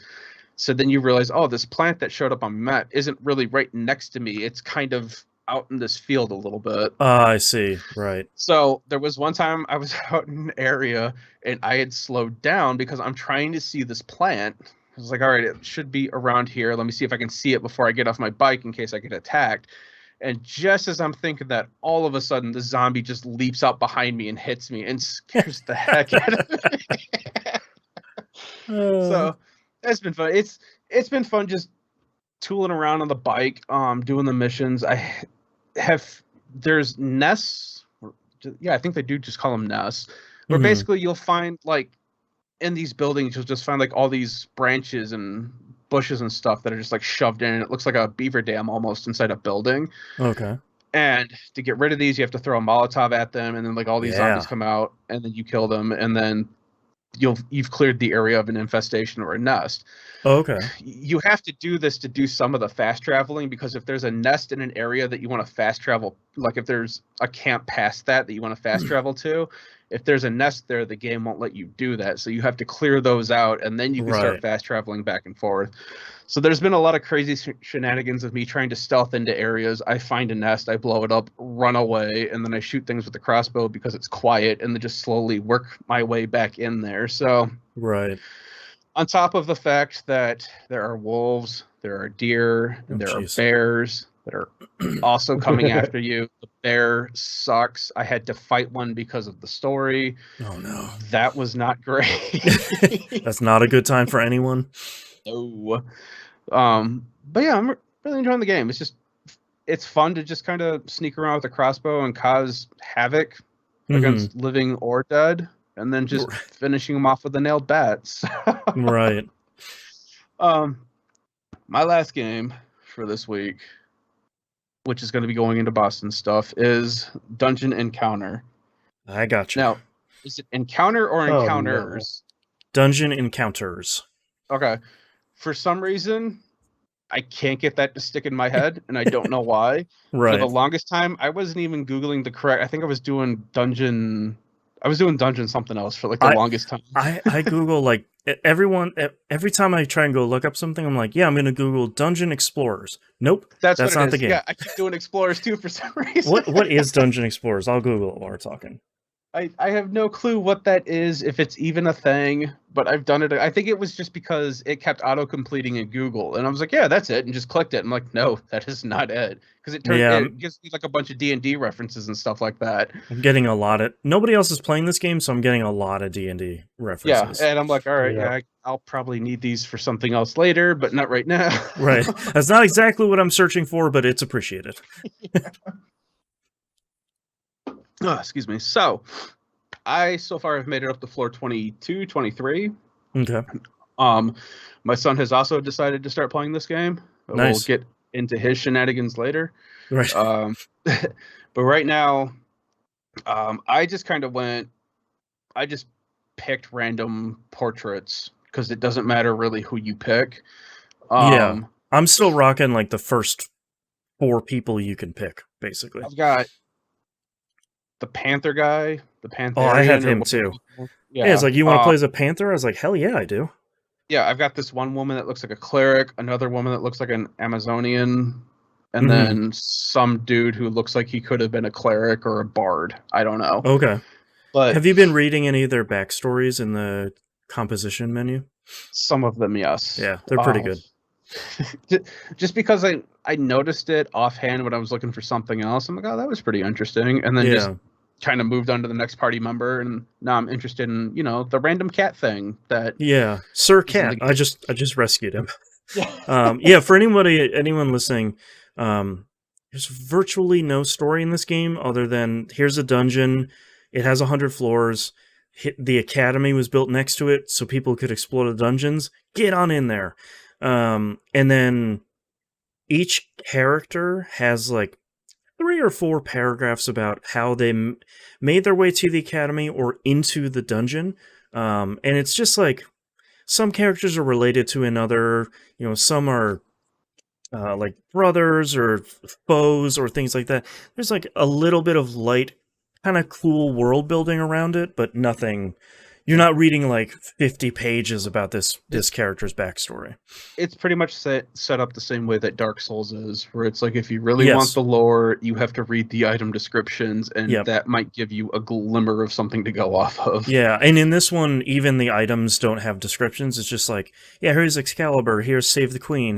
So then you realize, oh, this plant that showed up on my map isn't really right next to me. It's kind of out in this field a little bit. I see. Right. So there was one time I was out in an area and I had slowed down because I'm trying to see this plant. I was like, all right, it should be around here. Let me see if I can see it before I get off my bike in case I get attacked. And just as I'm thinking that, all of a sudden the zombie just leaps out behind me and hits me and scares the heck out of me. So it's been fun. It's been fun just tooling around on the bike, doing the missions. There's nests. Yeah, I think they do just call them nests. Where basically you'll find like in these buildings, you'll just find like all these branches and bushes and stuff that are just like shoved in. It looks like a beaver dam almost inside a building. Okay. And to get rid of these, you have to throw a Molotov at them, and then like all these zombies come out, and then you kill them, and then you've cleared the area of an infestation or a nest. Okay. You have to do this to do some of the fast traveling, because if there's a nest in an area that you want to fast travel, like if there's a camp past that you want to fast travel to, if there's a nest there, the game won't let you do that. So you have to clear those out, and then you can start fast traveling back and forth. So there's been a lot of crazy shenanigans of me trying to stealth into areas. I find a nest, I blow it up, run away, and then I shoot things with the crossbow because it's quiet, and then just slowly work my way back in there. So on top of the fact that there are wolves, there are deer, and there are bears that are also coming after you. The bear sucks. I had to fight one because of the story. Oh no. That was not great. That's not a good time for anyone. No. But yeah, I'm really enjoying the game. It's fun to just kind of sneak around with a crossbow and cause havoc against living or dead, and then just finishing them off with the nailed bats. Right. My last game for this week, which is going to be going into Boston stuff, is Dungeon Encounter. I got you. Now, is it Encounter or Encounters? No. Dungeon Encounters. Okay. For some reason, I can't get that to stick in my head, and I don't know why. Right. For the longest time, I wasn't even Googling the correct... I think I was doing Dungeon something else for like the longest time. I Google like every time I try and go look up something, I'm like, yeah, I'm going to Google Dungeon Explorers. Nope. That's not the game. Yeah, I keep doing Explorers too for some reason. What is Dungeon Explorers? I'll Google it while we're talking. I have no clue what that is, if it's even a thing, but I've done it. I think it was just because it kept auto-completing in Google, and I was like, yeah, that's it, and just clicked it. I'm like, no, that is not it. Because it gives me like a bunch of D&D references and stuff like that. I'm getting a lot of... Nobody else is playing this game, so I'm getting a lot of D&D references. Yeah, and I'm like, all right, I'll probably need these for something else later, but not right now. Right. That's not exactly what I'm searching for, but it's appreciated. Oh, excuse me. So, I so far have made it up to floor 22, 23. Okay. My son has also decided to start playing this game. Nice. We'll get into his shenanigans later. Right. But right now, I just picked random portraits because it doesn't matter really who you pick. Yeah. I'm still rocking like the first 4 people you can pick, basically. I've got the Panther guy, the Panther. Oh, I have him too. Yeah, it's like, you want to play as a Panther? I was like, hell yeah, I do. Yeah, I've got this one woman that looks like a cleric, another woman that looks like an Amazonian, and then some dude who looks like he could have been a cleric or a bard. I don't know. Okay. But have you been reading any of their backstories in the composition menu? Some of them, yes. Yeah, they're pretty good. Just because I noticed it offhand when I was looking for something else. I'm like, oh, that was pretty interesting. And then just kind of moved on to the next party member, and now I'm interested in, the random cat thing that... Yeah, Sir Cat. I just rescued him. For anyone listening, there's virtually no story in this game other than here's a dungeon, it has 100 floors, the academy was built next to it so people could explore the dungeons. Get on in there. And then each character has like 3 or 4 paragraphs about how they made their way to the academy or into the dungeon. And it's just like some characters are related to another, some are like brothers or foes or things like that. There's like a little bit of light, kind of cool world building around it, but nothing. You're not reading like 50 pages about this character's backstory. It's pretty much set up the same way that Dark Souls is, where it's like if you really want the lore, you have to read the item descriptions, and that might give you a glimmer of something to go off of. Yeah, and in this one, even the items don't have descriptions. It's just like, here's Excalibur, here's Save the Queen,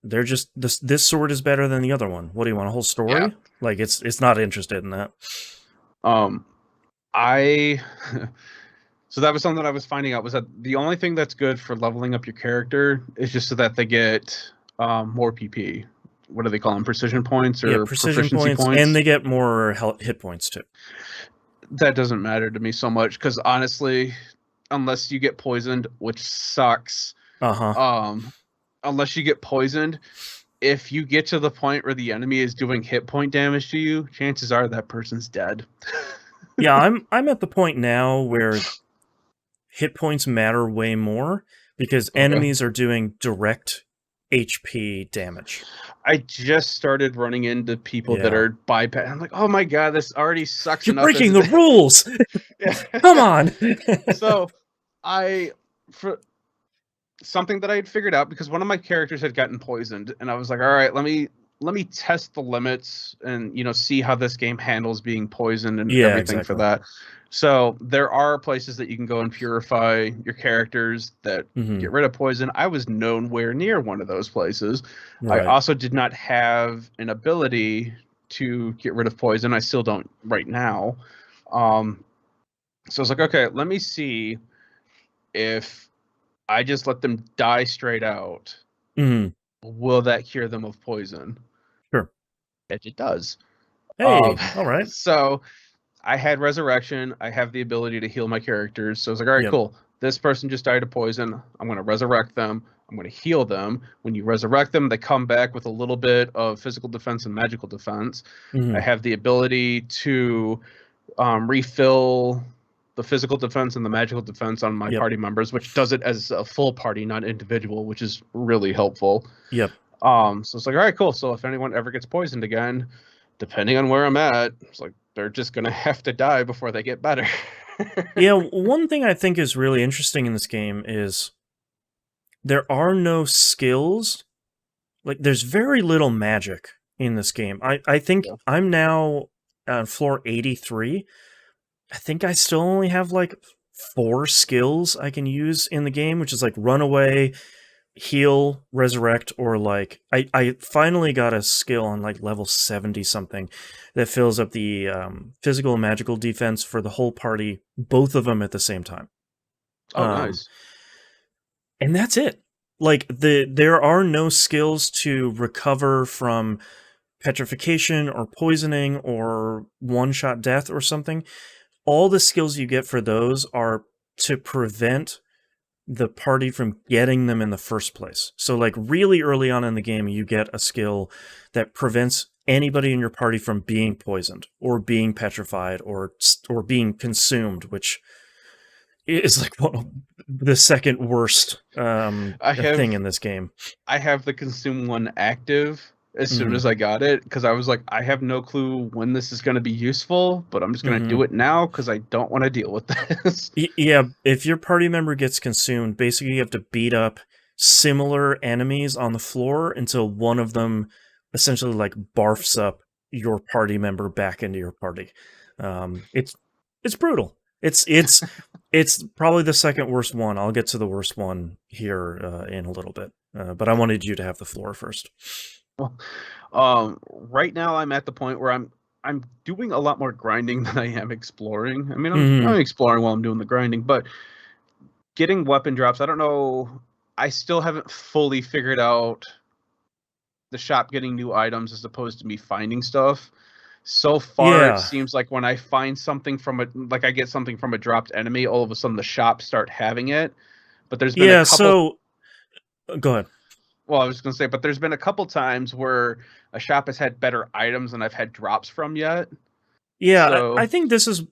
they're just this sword is better than the other one. What do you want, a whole story? Yeah. Like it's not interested in that. So that was something I was finding out, was that the only thing that's good for leveling up your character is just so that they get more PP. What do they call them? Precision points or precision points, and they get more hit points too. That doesn't matter to me so much, because honestly, unless you get poisoned, which sucks. Unless you get poisoned, if you get to the point where the enemy is doing hit point damage to you, chances are that person's dead. Yeah, I'm at the point now where hit points matter way more because enemies are doing direct HP damage. I just started running into people that are bypass. I'm like, oh my god, this already sucks. You're breaking the rules. Come on. So for something that I had figured out, because one of my characters had gotten poisoned, and I was like, all right, let me test the limits and see how this game handles being poisoned and everything for that. So there are places that you can go and purify your characters that get rid of poison. I was nowhere near one of those places. Right. I also did not have an ability to get rid of poison. I still don't right now. So I was like, okay, let me see if I just let them die straight out. Will that cure them of poison? Sure. It does. Hey, all right. So I had resurrection. I have the ability to heal my characters. So I was like, all right, cool. This person just died of poison. I'm going to resurrect them. I'm going to heal them. When you resurrect them, they come back with a little bit of physical defense and magical defense. I have the ability to refill the physical defense and the magical defense on my party members, which does it as a full party, not individual, which is really helpful. So it's like, all right, cool. So if anyone ever gets poisoned again, depending on where I'm at, it's like they're just going to have to die before they get better. One thing I think is really interesting in this game is there are no skills. Like, there's very little magic in this game. I think I'm now on floor 83. I think I still only have like 4 skills I can use in the game, which is like run away, heal, resurrect, or like I finally got a skill on like level 70 something that fills up the physical and magical defense for the whole party, both of them at the same time. Nice. And that's it. Like there are no skills to recover from petrification or poisoning or one-shot death or something. All the skills you get for those are to prevent the party from getting them in the first place. So like really early on in the game, you get a skill that prevents anybody in your party from being poisoned or being petrified or being consumed, which is like the second worst thing in this game. I have the consume one active as soon as I got it, because I was like, I have no clue when this is going to be useful, but I'm just going to do it now because I don't want to deal with this. Yeah, if your party member gets consumed, basically you have to beat up similar enemies on the floor until one of them essentially like barfs up your party member back into your party. It's brutal. It's probably the second worst one. I'll get to the worst one here in a little bit, but I wanted you to have the floor first. Well, right now I'm at the point where I'm doing a lot more grinding than I am exploring. I mean, I'm exploring while I'm doing the grinding, but getting weapon drops, I don't know. I still haven't fully figured out the shop getting new items as opposed to me finding stuff. So far, it seems like when I find something I get something from a dropped enemy, all of a sudden the shops start having it. But there's been so go ahead. Well, I was going to say, but there's been a couple times where a shop has had better items than I've had drops from yet. Yeah, So I think this is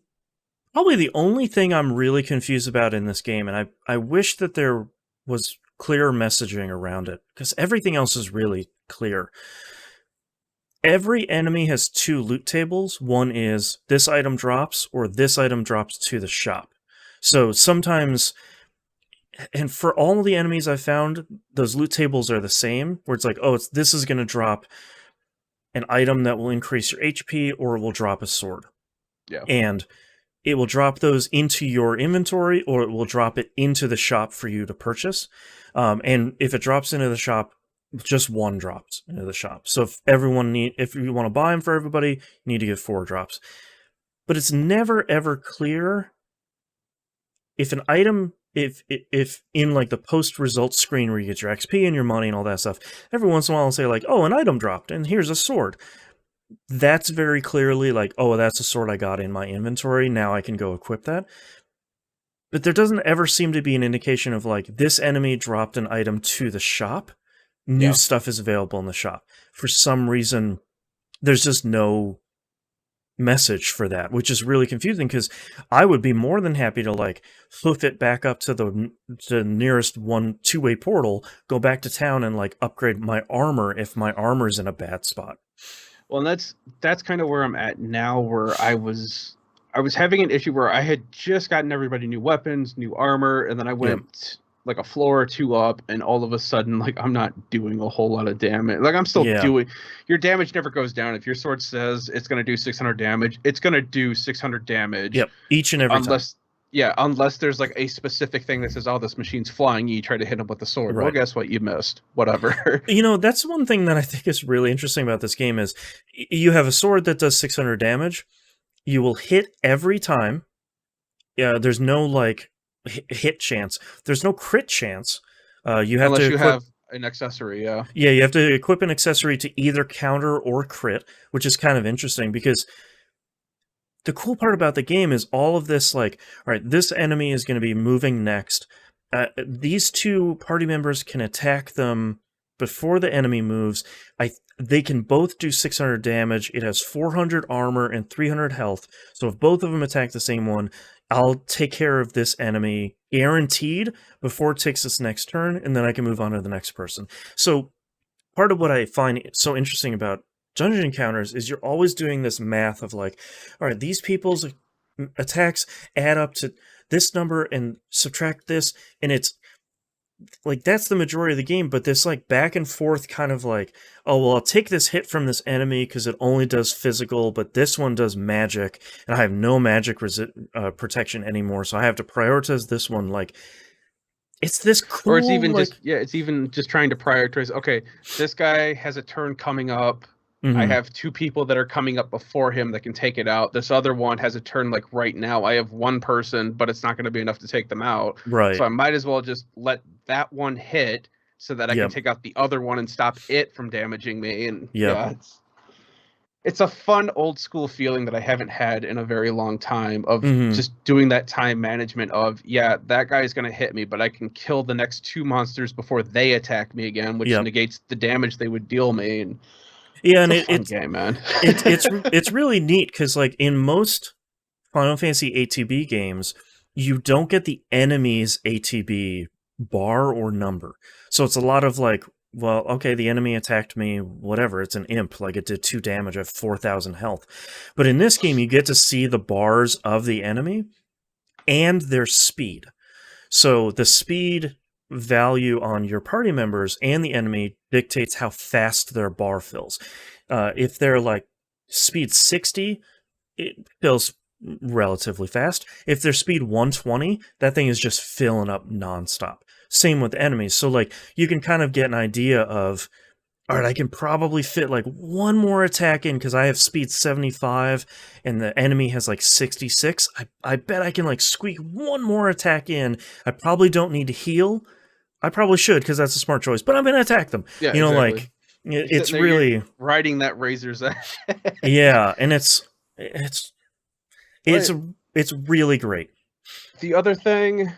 probably the only thing I'm really confused about in this game, and I wish that there was clearer messaging around it, because everything else is really clear. Every enemy has 2 loot tables. One is this item drops, or this item drops to the shop. So sometimes, and for all the enemies I've found, those loot tables are the same, where it's like, oh, this is going to drop an item that will increase your HP, or it will drop a sword. Yeah. And it will drop those into your inventory, or it will drop it into the shop for you to purchase. And if it drops into the shop, just 1 drops into the shop. So if you want to buy them for everybody, you need to get 4 drops. But it's never ever clear if an item, if in like the post results screen where you get your XP and your money and all that stuff, every once in a while I'll say like, oh, an item dropped and here's a sword. That's very clearly like, oh, that's a sword I got in my inventory, now I can go equip that. But there doesn't ever seem to be an indication of like, this enemy dropped an item to the shop, new stuff is available in the shop. For some reason, there's just no message for that, which is really confusing, because I would be more than happy to like hoof it back up to the nearest 2-way portal, go back to town and like upgrade my armor if my armor's in a bad spot. Well, and that's kind of where I'm at now, where I was having an issue where I had just gotten everybody new weapons, new armor, and then I went like a floor or 2 up, and all of a sudden, like, I'm not doing a whole lot of damage. Like, I'm still doing... Your damage never goes down. If your sword says it's going to do 600 damage, it's going to do 600 damage. Yep, each and every time. Yeah, unless there's like a specific thing that says, oh, this machine's flying, you try to hit him with the sword. Right. Well, guess what? You missed. Whatever. You know, that's one thing that I think is really interesting about this game is you have a sword that does 600 damage. You will hit every time. Yeah, there's no like hit chance. There's no crit chance. You have Unless to you have an accessory, yeah. Yeah, you have to equip an accessory to either counter or crit, which is kind of interesting because the cool part about the game is all of this, like, all right, this enemy is going to be moving next. These 2 party members can attack them before the enemy moves. They can both do 600 damage. It has 400 armor and 300 health. So if both of them attack the same one, I'll take care of this enemy guaranteed before it takes its next turn, and then I can move on to the next person. So part of what I find so interesting about dungeon encounters is you're always doing this math of like, all right, these people's attacks add up to this number and subtract this, and it's like that's the majority of the game, but this like back and forth kind of like, oh, well, I'll take this hit from this enemy because it only does physical, but this one does magic, and I have no magic protection anymore, so I have to prioritize this one. Like, it's this cool... Or it's even like, it's even just trying to prioritize, okay, this guy has a turn coming up, I have 2 people that are coming up before him that can take it out. This other one has a turn like right now. I have 1 person, but it's not going to be enough to take them out. Right. So I might as well just let that one hit so that I can take out the other one and stop it from damaging me. And yeah, it's a fun old school feeling that I haven't had in a very long time of just doing that time management of, yeah, that guy is going to hit me, but I can kill the next 2 monsters before they attack me again, which negates the damage they would deal me. And yeah, and it's a game, man. it's really neat because like in most Final Fantasy ATB games, you don't get the enemy's ATB bar or number. So it's a lot of like, well, okay, the enemy attacked me, whatever, it's an imp, like it did 2 damage, I have 4,000 health. But in this game, you get to see the bars of the enemy and their speed. So the speed value on your party members and the enemy dictates how fast their bar fills. If they're like speed 60, it fills relatively fast. If they're speed 120, that thing is just filling up nonstop. Same with enemies. So like you can kind of get an idea of, all right, I can probably fit like 1 more attack in because I have speed 75 and the enemy has like 66. I bet I can like squeak 1 more attack in. I probably don't need to heal. I probably should because that's a smart choice, but I'm going to attack them. Yeah, you know, exactly. Like it's really riding that razor's edge. Yeah, and it's really great. The other thing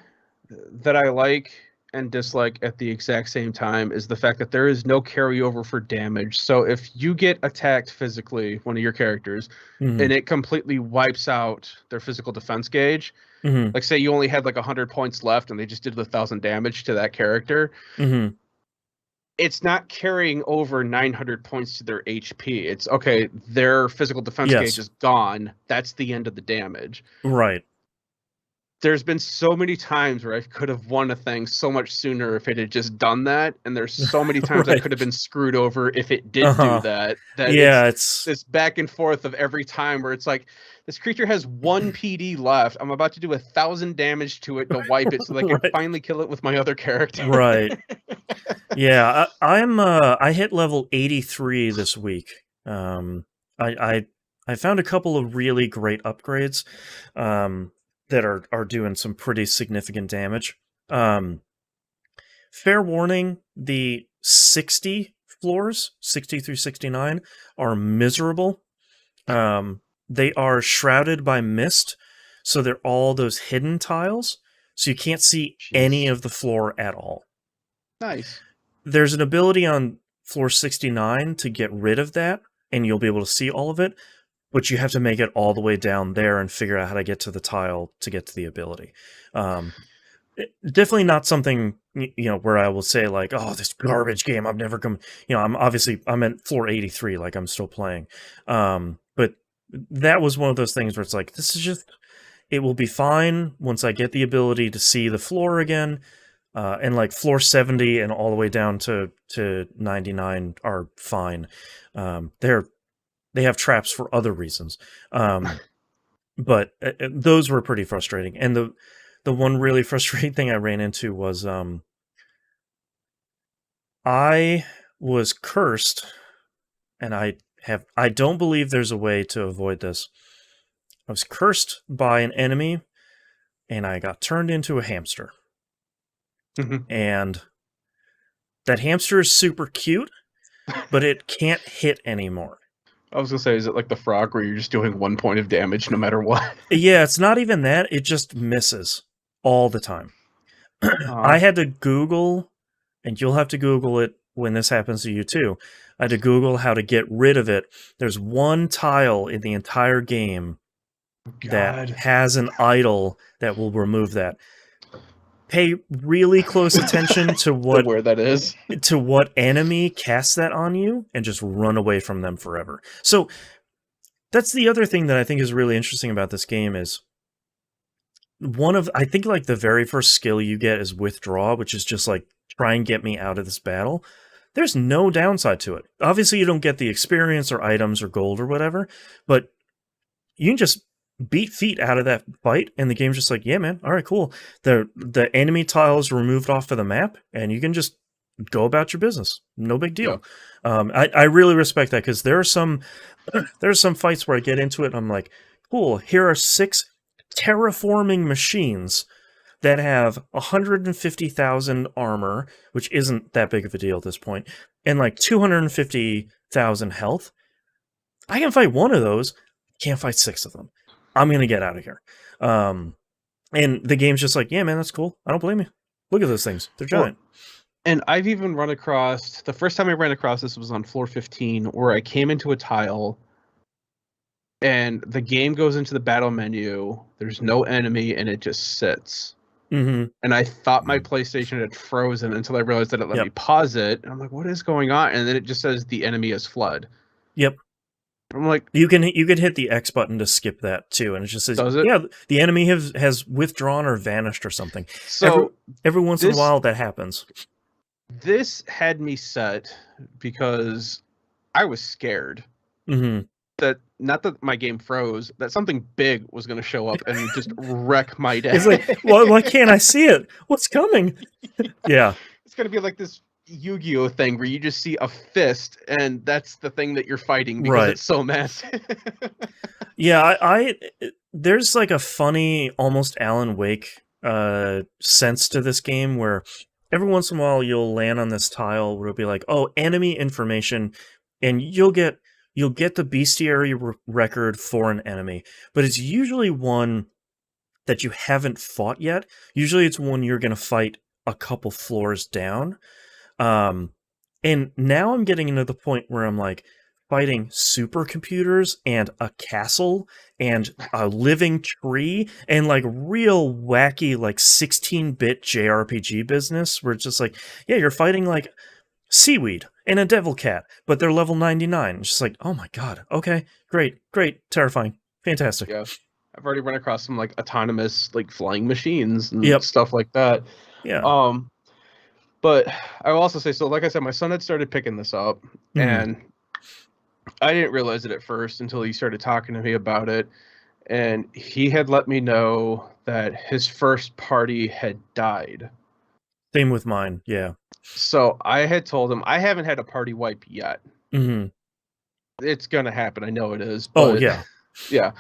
that I like, and dislike at the exact same time is the fact that there is no carryover for damage. So if you get attacked physically, one of your characters, and it completely wipes out their physical defense gauge, like say you only had like 100 points left and they just did 1,000 damage to that character, it's not carrying over 900 points to their HP. It's okay, their physical defense gauge is gone. That's the end of the damage. Right. There's been so many times where I could have won a thing so much sooner if it had just done that, and there's so many times I could have been screwed over if it did do that. It's this back and forth of every time where it's like, this creature has 1 PD left. I'm about to do 1,000 damage to it to wipe it so they can finally kill it with my other character. Right. Yeah, I hit level 83 this week. I found a couple of really great upgrades. That are doing some pretty significant damage. Fair warning, the 60 floors, 60 through 69, are miserable. They are shrouded by mist, so they're all those hidden tiles, so you can't see any of the floor at all. Nice. There's an ability on floor 69 to get rid of that, and you'll be able to see all of it. But you have to make it all the way down there and figure out how to get to the tile to get to the ability. Definitely not something, where I will say like, oh, this garbage game, I've never come, I'm at floor 83, like I'm still playing. But that was one of those things where it's like, it will be fine once I get the ability to see the floor again. And like floor 70 and all the way down to 99 are fine. They have traps for other reasons. But those were pretty frustrating. And the one really frustrating thing I ran into was I was cursed, and I don't believe there's a way to avoid this. I was cursed by an enemy, and I got turned into a hamster. And that hamster is super cute, but it can't hit anymore. I was going to say, is it like the frog where you're just doing 1 point of damage no matter what? Yeah, it's not even that. It just misses all the time. I had to Google, and you'll have to Google it when this happens to you too. I had to Google how to get rid of it. There's one tile in the entire game that has an idol that will remove that. Pay really close attention to where that is, to what enemy casts that on you, and just run away from them forever. So that's the other thing that I think is really interesting about this game is I think like the very first skill you get is withdraw, which is just like try and get me out of this battle. There's no downside to it. Obviously, you don't get the experience or items or gold or whatever, but you can just beat feet out of that fight, and the game's just like, yeah, man, all right, cool. The enemy tiles removed off of the map, and you can just go about your business. No big deal. Yeah. I really respect that, because there's some fights where I get into it, and I'm like, cool, here are 6 terraforming machines that have 150,000 armor, which isn't that big of a deal at this point, and like 250,000 health. I can fight one of those, can't fight 6 of them. I'm going to get out of here. And the game's just like, yeah, man, that's cool. I don't blame you. Look at those things. They're giant. And I've even run across, the first time I ran across this was on floor 15, where I came into a tile, and the game goes into the battle menu. There's no enemy, and it just sits. And I thought my PlayStation had frozen until I realized that it let me pause it. And I'm like, what is going on? And then it just says the enemy is flood. Yep. I'm like, you can hit the X button to skip that too, and it just says, yeah, the enemy has withdrawn or vanished or something. So every once in a while that happens. This had me set because I was scared that, not that my game froze, that something big was going to show up and just wreck my day. It's like, why can't I see it? What's coming? Yeah, it's going to be like this Yu-Gi-Oh thing where you just see a fist, and that's the thing that you're fighting because it's so massive. Yeah, I there's like a funny, almost Alan Wake sense to this game where every once in a while you'll land on this tile where it'll be like, oh, enemy information, and you'll get the bestiary record for an enemy, but it's usually one that you haven't fought yet. Usually it's one you're going to fight a couple floors down. And now I'm getting into the point where I'm like fighting supercomputers and a castle and a living tree and like real wacky like 16-bit JRPG business where it's just like, yeah, you're fighting like seaweed and a devil cat, but they're level 99. It's just like, oh my god, okay, great, terrifying, fantastic. Yeah, I've already run across some like autonomous like flying machines and stuff like that. Yeah. But I will also say, so like I said, my son had started picking this up, and I didn't realize it at first until he started talking to me about it. And he had let me know that his first party had died. Same with mine, yeah. So I had told him, I haven't had a party wipe yet. It's going to happen. I know it is. But, yeah.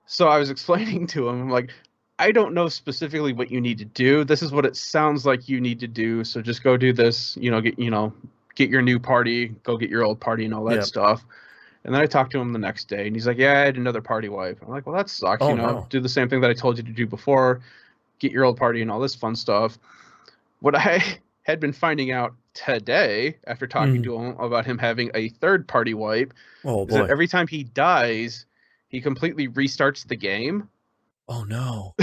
So I was explaining to him, I'm like, I don't know specifically what you need to do. This is what it sounds like you need to do. So just go do this, get your new party, go get your old party and all that stuff. And then I talked to him the next day and he's like, yeah, I had another party wipe. I'm like, well, that sucks. Do the same thing that I told you to do before, get your old party and all this fun stuff. What I had been finding out today after talking to him about him having a third party wipe is that every time he dies, he completely restarts the game. Oh no.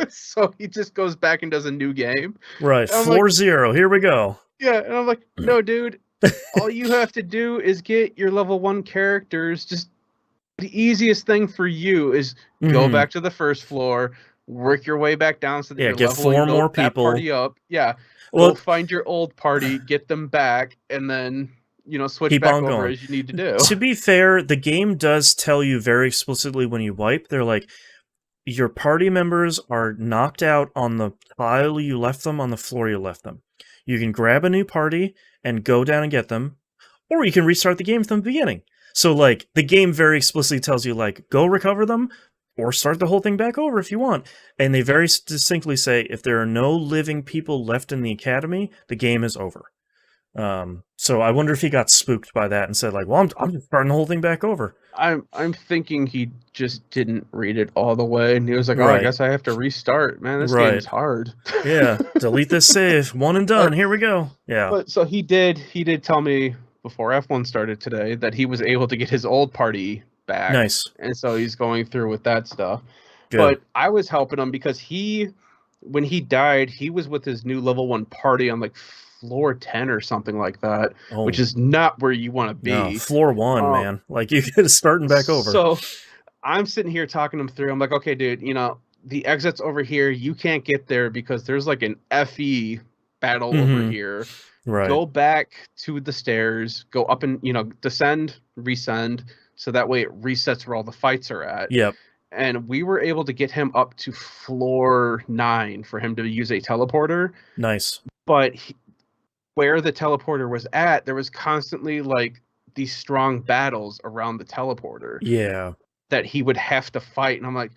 So he just goes back and does a new game. Right. Floor 0. Here we go. Yeah. And I'm like, no, dude, all you have to do is get your level 1 characters. Just the easiest thing for you is go back to the first floor, work your way back down so that you're get 4 more people. Party up. Yeah. Well, go find your old party, get them back, and then switch back over as you need to do. To be fair, the game does tell you very explicitly when you wipe, they're like, your party members are knocked out on the tile you left them, on the floor you left them. You can grab a new party and go down and get them, or you can restart the game from the beginning. So, like, the game very explicitly tells you, like, go recover them, or start the whole thing back over if you want. And they very distinctly say, if there are no living people left in the academy, the game is over. So I wonder if he got spooked by that and said, like, well, I'm just starting the whole thing back over. I'm thinking he just didn't read it all the way, and he was like, I guess I have to restart. Man, this game's hard. Yeah, delete this save. 1 and done. Here we go. Yeah. But so he did tell me before F1 started today that he was able to get his old party back. Nice. And so he's going through with that stuff. Good. But I was helping him because when he died, he was with his new level 1 party on like floor 10 or something like that, which is not where you want to be. No, floor 1, man. Like, you get starting back over. So I'm sitting here talking him through. I'm like, okay, dude, the exit's over here. You can't get there because there's like an FE battle over here. Right. Go back to the stairs, go up and, descend, resend, so that way it resets where all the fights are at. Yep. And we were able to get him up to floor 9 for him to use a teleporter. Nice. But where the teleporter was at, there was constantly like these strong battles around the teleporter. Yeah. That he would have to fight. And I'm like,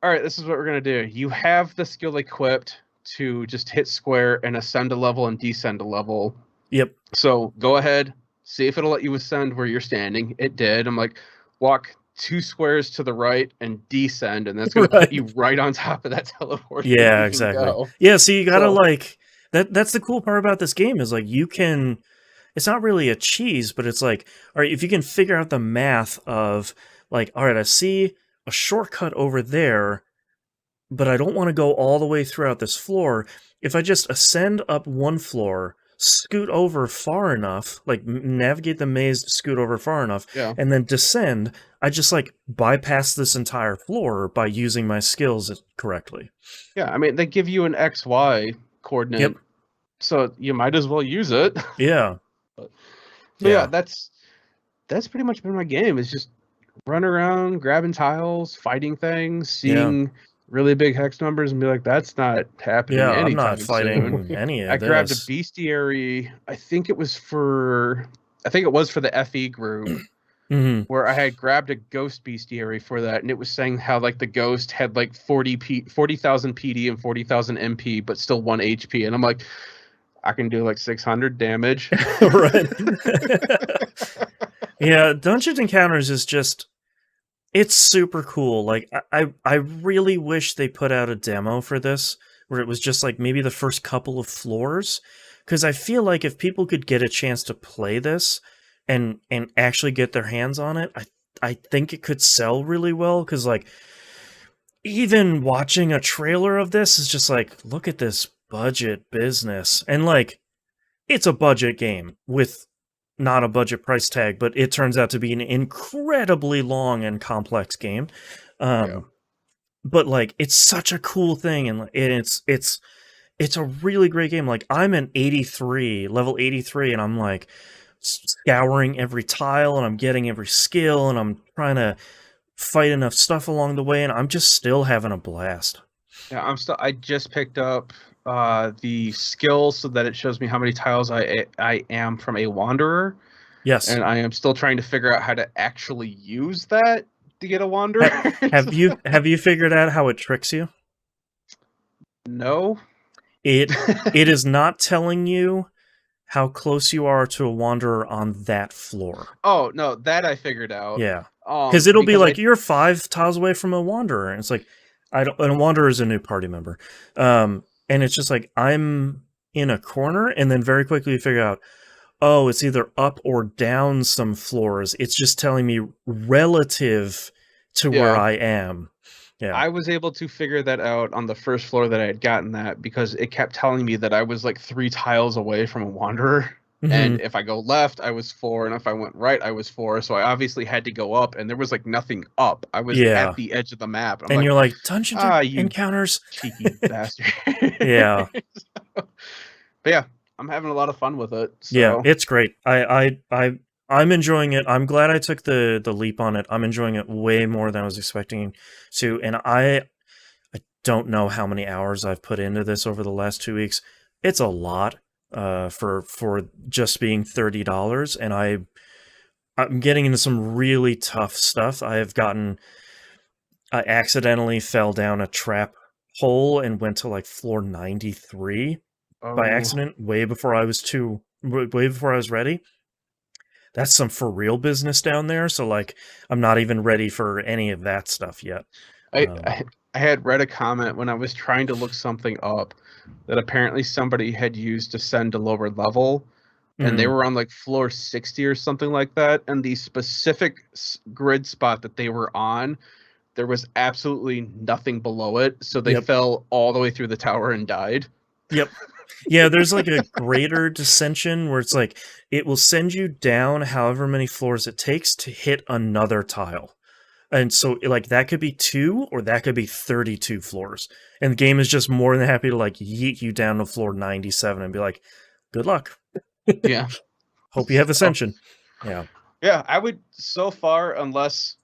all right, this is what we're going to do. You have the skill equipped to just hit square and ascend a level and descend a level. Yep. So go ahead, see if it'll let you ascend where you're standing. It did. I'm like, walk 2 squares to the right and descend, and that's going to put you right on top of that teleporter. Yeah, exactly. Yeah, so you got to that's the cool part about this game is like you can, it's not really a cheese, but it's like, all right, if you can figure out the math of like, all right, I see a shortcut over there, but I don't want to go all the way throughout this floor. If I just ascend up 1 floor, scoot over far enough, like navigate the maze to scoot over far enough, and then descend, I just like bypass this entire floor by using my skills correctly. Yeah, I mean, they give you an XY coordinate, so you might as well use it. Yeah. But yeah, that's pretty much been my game. It's just run around, grabbing tiles, fighting things, seeing really big hex numbers, and be like, that's not happening. Yeah, I'm not fighting soon. any of I this. grabbed a bestiary. I think it was for the FE group. Where I had grabbed a ghost bestiary for that, and it was saying how like the ghost had like 40,000 PD and 40,000 MP, but still 1 HP, and I'm like, I can do like 600 damage. Right. Yeah, Dungeons Encounters is just, it's super cool. Like I really wish they put out a demo for this where it was just like maybe the first couple of floors. Because I feel like if people could get a chance to play this and actually get their hands on it, I think it could sell really well. Because like even watching a trailer of this is just like, look at this budget business, and like it's a budget game with not a budget price tag, but it turns out to be an incredibly long and complex game. But like it's such a cool thing, and it's a really great game. Like I'm an level 83, and I'm like scouring every tile, and I'm getting every skill, and I'm trying to fight enough stuff along the way, and I'm just still having a blast. Yeah, I just picked up the skill so that it shows me how many tiles I am from a wanderer. Yes. And I am still trying to figure out how to actually use that to get a wanderer. Have you figured out how it tricks you? No. It is not telling you how close you are to a wanderer on that floor. Oh, no, that I figured out. Yeah. Because it'll be like, you're 5 tiles away from a wanderer. And it's like, and a wanderer is a new party member. And it's just like, I'm in a corner, and then very quickly you figure out, oh, it's either up or down some floors. It's just telling me relative to where I am. Yeah. I was able to figure that out on the first floor that I had gotten that, because it kept telling me that I was like 3 tiles away from a wanderer. Mm-hmm. And if I go left, I was 4, and if I went right, I was 4. So I obviously had to go up, and there was like nothing up. I was at the edge of the map. And you're like, dungeon encounters, cheeky bastard. Yeah. But yeah, I'm having a lot of fun with it. So. Yeah, it's great. I'm enjoying it. I'm glad I took the leap on it. I'm enjoying it way more than I was expecting to. And I don't know how many hours I've put into this over the last 2 weeks. It's a lot for just being $30, and I'm getting into some really tough stuff. I accidentally fell down a trap hole and went to like floor 93 by accident, way before I was ready. That's some for real business down there. So like, I'm not even ready for any of that stuff yet. I had read a comment when I was trying to look something up that apparently somebody had used to send a lower level, and they were on like floor 60 or something like that. And the specific grid spot that they were on, there was absolutely nothing below it. So they fell all the way through the tower and died. Yep. Yeah, there's like a greater dissension where it's like, it will send you down however many floors it takes to hit another tile. And so like that could be 2 or that could be 32 floors. And the game is just more than happy to like yeet you down to floor 97 and be like, good luck. Yeah. Hope you have ascension. Yeah. Yeah, I would so far, unless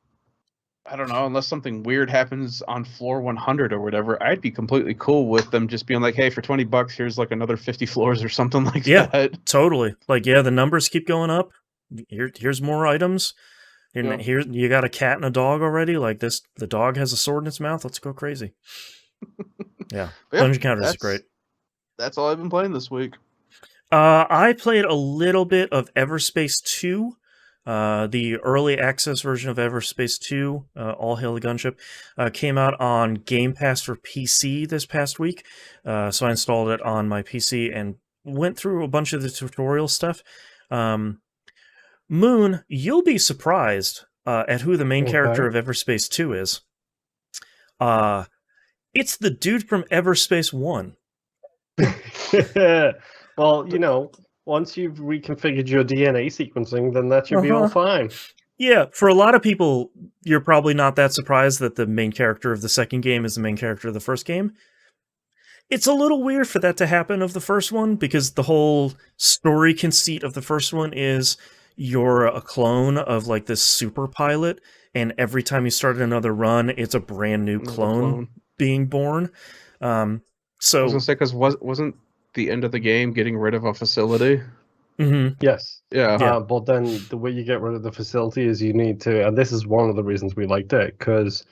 something weird happens on floor 100 or whatever, I'd be completely cool with them just being like, hey, for $20, here's like another 50 floors or something like that. Yeah, totally. Like, yeah, the numbers keep going up. Here's more items. And here you got a cat and a dog already. Like this, the dog has a sword in its mouth. Let's go crazy. Yeah, Dungeon Encounters is great. That's all I've been playing this week. I played a little bit of Everspace 2. The early access version of Everspace 2, All Hail the Gunship, came out on Game Pass for PC this past week. So I installed it on my PC and went through a bunch of the tutorial stuff. Moon, you'll be surprised at who the main character of Everspace 2 is. It's the dude from Everspace 1. Well, you know, once you've reconfigured your DNA sequencing, then that should be all fine. Yeah, for a lot of people, you're probably not that surprised that the main character of the second game is the main character of the first game. It's a little weird for that to happen of the first one, because the whole story conceit of the first one is you're a clone of like this super pilot, and every time you start another run, it's a brand new clone being born. So I was gonna say, because wasn't the end of the game getting rid of a facility? Mm-hmm. Yes. Yeah. But then the way you get rid of the facility is you need to, and this is one of the reasons we liked it, because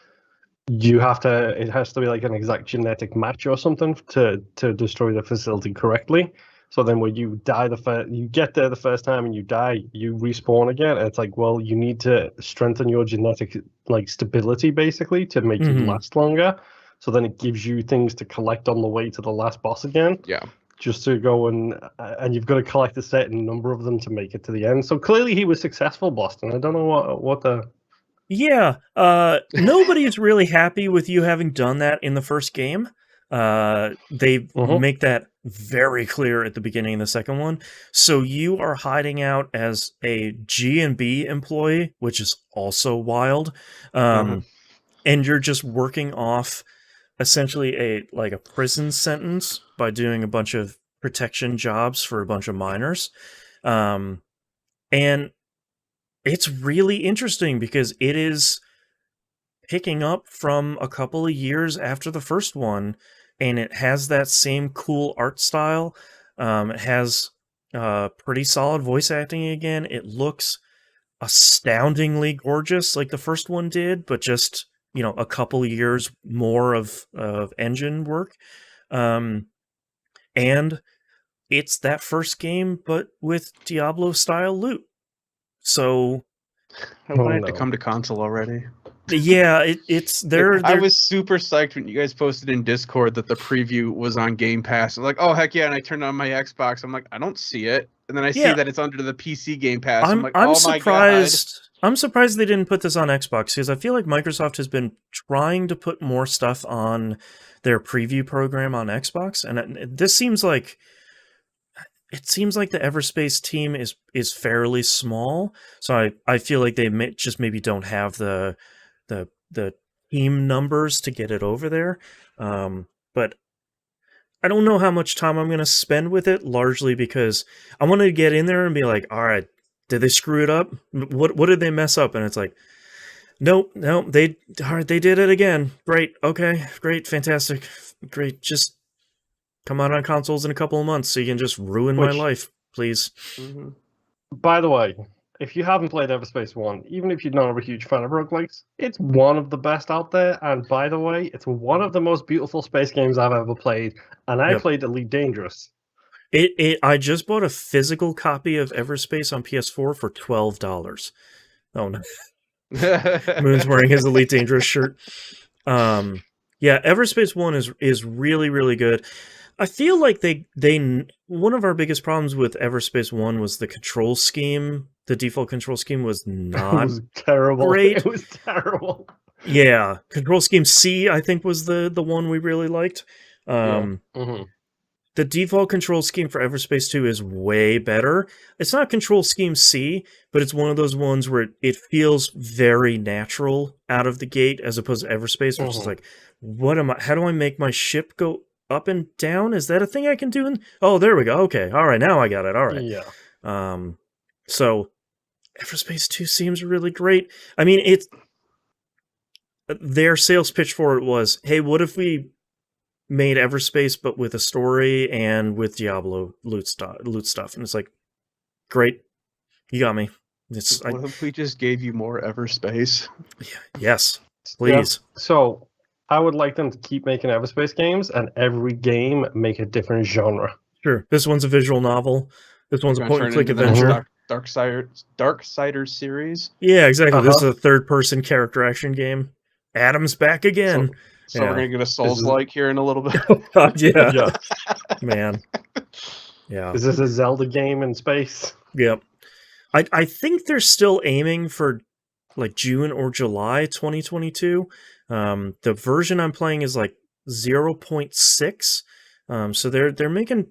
it has to be like an exact genetic match or something to destroy the facility correctly. So then when you die you get there the first time and you die, you respawn again. And it's like, well, you need to strengthen your genetic like stability basically to make you last longer. So then it gives you things to collect on the way to the last boss again. Yeah. Just to go and you've got to collect a certain number of them to make it to the end. So clearly he was successful, Boston. I don't know what the... Yeah, nobody's really happy with you having done that in the first game. They make that very clear at the beginning of the second one. So you are hiding out as a G&B employee, which is also wild. And you're just working off essentially a prison sentence by doing a bunch of protection jobs for a bunch of minors. And it's really interesting because it is picking up from a couple of years after the first one, and it has that same cool art style. It has pretty solid voice acting again. It looks astoundingly gorgeous like the first one did, but just, a couple of years more of engine work. And it's that first game, but with Diablo-style loot. So I wanted to come to console already. Yeah, it's there. I was super psyched when you guys posted in Discord that the preview was on Game Pass. I'm like, oh heck yeah! And I turned on my Xbox. I'm like, I don't see it, and then I see that it's under the PC Game Pass. I'm like, oh my god! I'm surprised they didn't put this on Xbox because I feel like Microsoft has been trying to put more stuff on their preview program on Xbox, and this seems like. It seems like the Everspace team is fairly small, so I feel like they maybe don't have the team numbers to get it over there. But I don't know how much time I'm going to spend with it, largely because I wanted to get in there and be like, all right, did they screw it up? What did they mess up? And it's like, nope, they did it again. Great, okay, great, fantastic, great, just come out on consoles in a couple of months so you can just ruin my life, please. By the way, if you haven't played Everspace 1, even if you're not a huge fan of roguelikes, it's one of the best out there. And by the way, it's one of the most beautiful space games I've ever played. And I played Elite Dangerous. I just bought a physical copy of Everspace on PS4 for $12. Oh no. Moon's wearing his Elite Dangerous shirt. Yeah, Everspace 1 is really, really good. I feel like they one of our biggest problems with Everspace 1 was the control scheme. The default control scheme was not it was terrible. Great. It was terrible. Yeah, control scheme C I think was the one we really liked. The default control scheme for Everspace 2 is way better. It's not control scheme C, but it's one of those ones where it feels very natural out of the gate as opposed to Everspace, which is like, how do I make my ship go up and down? Is that a thing I can do? Oh, there we go. Okay. All right. Now I got it. All right. Yeah. So Everspace 2 seems really great. I mean, their sales pitch for it was, hey, what if we made Everspace but with a story and with Diablo loot stuff? And it's like, great. You got me. What if we just gave you more Everspace? Yes. Please. Yeah. So I would like them to keep making Everspace games, and every game make a different genre. Sure. This one's a visual novel. This one's a point-and-click adventure. Darksiders series. Yeah, exactly. This is a third-person character action game. Adam's back again. So we're gonna get a Souls-like here in a little bit. Yeah. Man. Yeah. Is this a Zelda game in space? Yep. I think they're still aiming for like June or July 2022. The version I'm playing is like 0.6. So they're making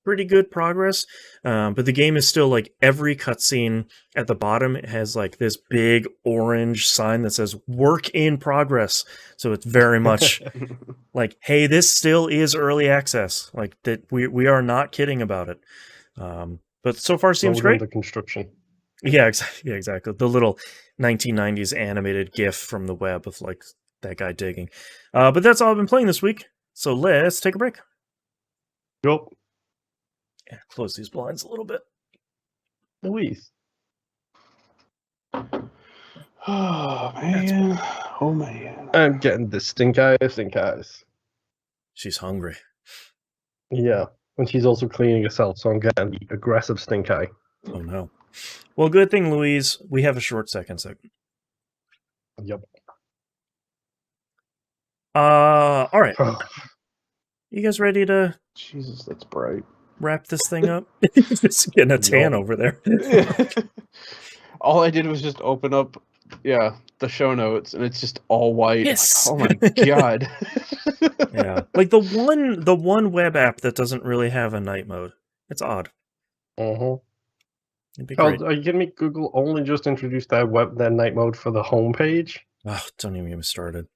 pretty good progress. But the game is still like every cutscene at the bottom, it has like this big orange sign that says work in progress. So it's very much like, hey, this still is early access. Like that we are not kidding about it. But so far seems great. The construction. Yeah, exactly. The little 1990s animated GIF from the web of like that guy digging. But that's all I've been playing this week. So let's take a break. Yep. Yeah, close these blinds a little bit. Louise. Oh man. Oh man. I'm getting the stink eyes. She's hungry. Yeah. And she's also cleaning herself, so I'm getting the aggressive stink eye. Oh no. Well, good thing, Louise, we have a short second segment. Yep. All right. You guys ready to Jesus, that's bright. wrap this thing up? Just getting a tan over there. All I did was just open up, the show notes, and it's just all white. Yes. Like, oh my god. Yeah, like the one web app that doesn't really have a night mode. It's odd. Uh-huh. It'd be great. Are you kidding me? Google only just introduced that night mode for the homepage. Oh, don't even get me started.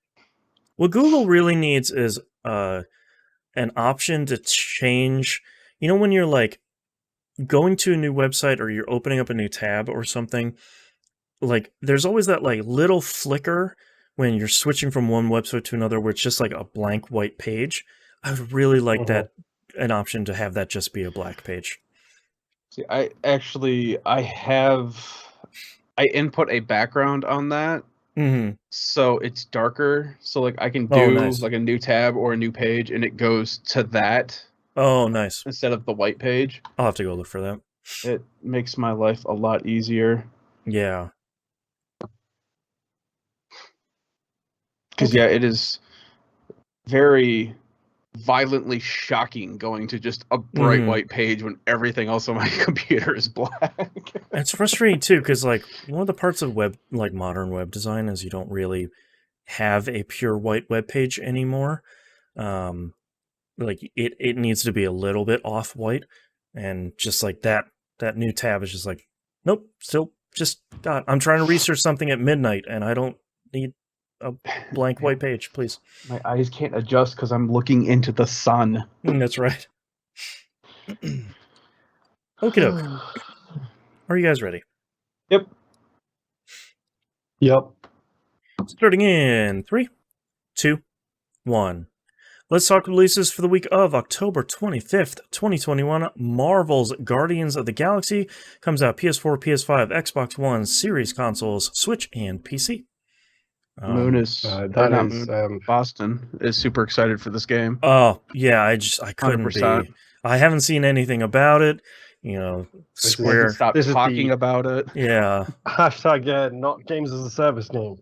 What Google really needs is an option to change. You know, when you're like going to a new website or you're opening up a new tab or something, like there's always that like little flicker when you're switching from one website to another where it's just like a blank white page. I would really like that, an option to have that just be a black page. See, I input a background on that. Mm-hmm. So it's darker. So like I can do like a new tab or a new page and it goes to that. Oh, nice. Instead of the white page. I'll have to go look for that. It makes my life a lot easier. Yeah. Because it is very violently shocking going to just a bright white page when everything else on my computer is black. It's frustrating too, because like one of the parts of modern web design is you don't really have a pure white web page anymore. Like it needs to be a little bit off white, and just like that new tab is just like, nope, still just God. I'm trying to research something at midnight, and I don't need a blank white page, please. My eyes can't adjust because I'm looking into the sun. That's right. Okie doke. Are you guys ready? Yep. Starting in 3, 2, 1. Let's talk releases for the week of October 25th, 2021. Marvel's Guardians of the Galaxy comes out PS4, PS5, Xbox One, Series consoles, Switch, and PC. Boston is super excited for this game. Oh, yeah, I couldn't 100%. Be. I haven't seen anything about it. You know, Square. Stop talking about it. Yeah. Hashtag not games as a service game.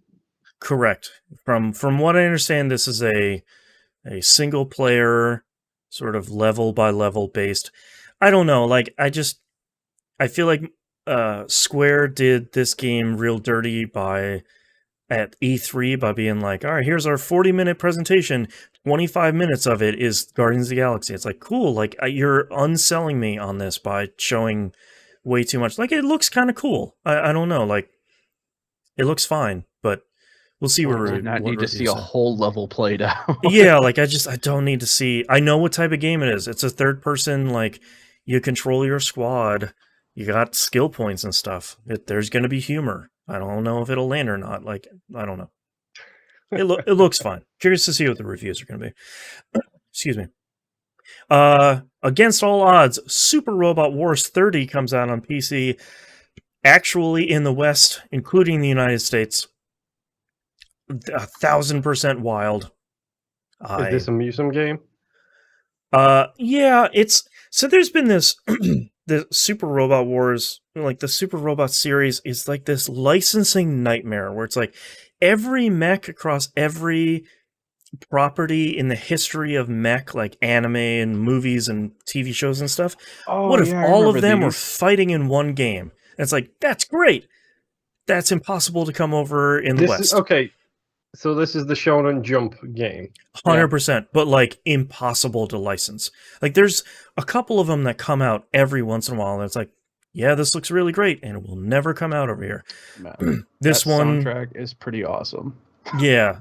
Correct. From what I understand, this is a single player sort of level by level based. I don't know. Like, I feel like Square did this game real dirty at E3 by being like, all right, here's our 40-minute presentation. 25 minutes of it is Guardians of the Galaxy. It's like, cool. Like, you're unselling me on this by showing way too much. Like, it looks kind of cool. I don't know. Like, it looks fine, but we'll see where I do not need to see a whole level played out. Yeah, like, I don't need to see. I know what type of game it is. It's a third person, like, you control your squad. You got skill points and stuff. There's going to be humor. I don't know if it'll land or not. Like, I don't know. It looks fine. Curious to see what the reviews are going to be. Excuse me. Against all odds, Super Robot Wars 30 comes out on PC. Actually, in the West, including the United States, 1,000% wild. Is this a Musum game? Yeah, so there's been this. The Super Robot Wars, like the Super Robot series, is like this licensing nightmare where it's like every mech across every property in the history of mech, like anime and movies and TV shows and stuff. What if all of them were fighting in one game? And it's like, that's great. That's impossible to come over in the West. Okay, so this is the Shonen Jump game. 100%, but like impossible to license. Like there's a couple of them that come out every once in a while, and it's like, yeah, this looks really great, and it will never come out over here. Man, this one soundtrack is pretty awesome. Yeah,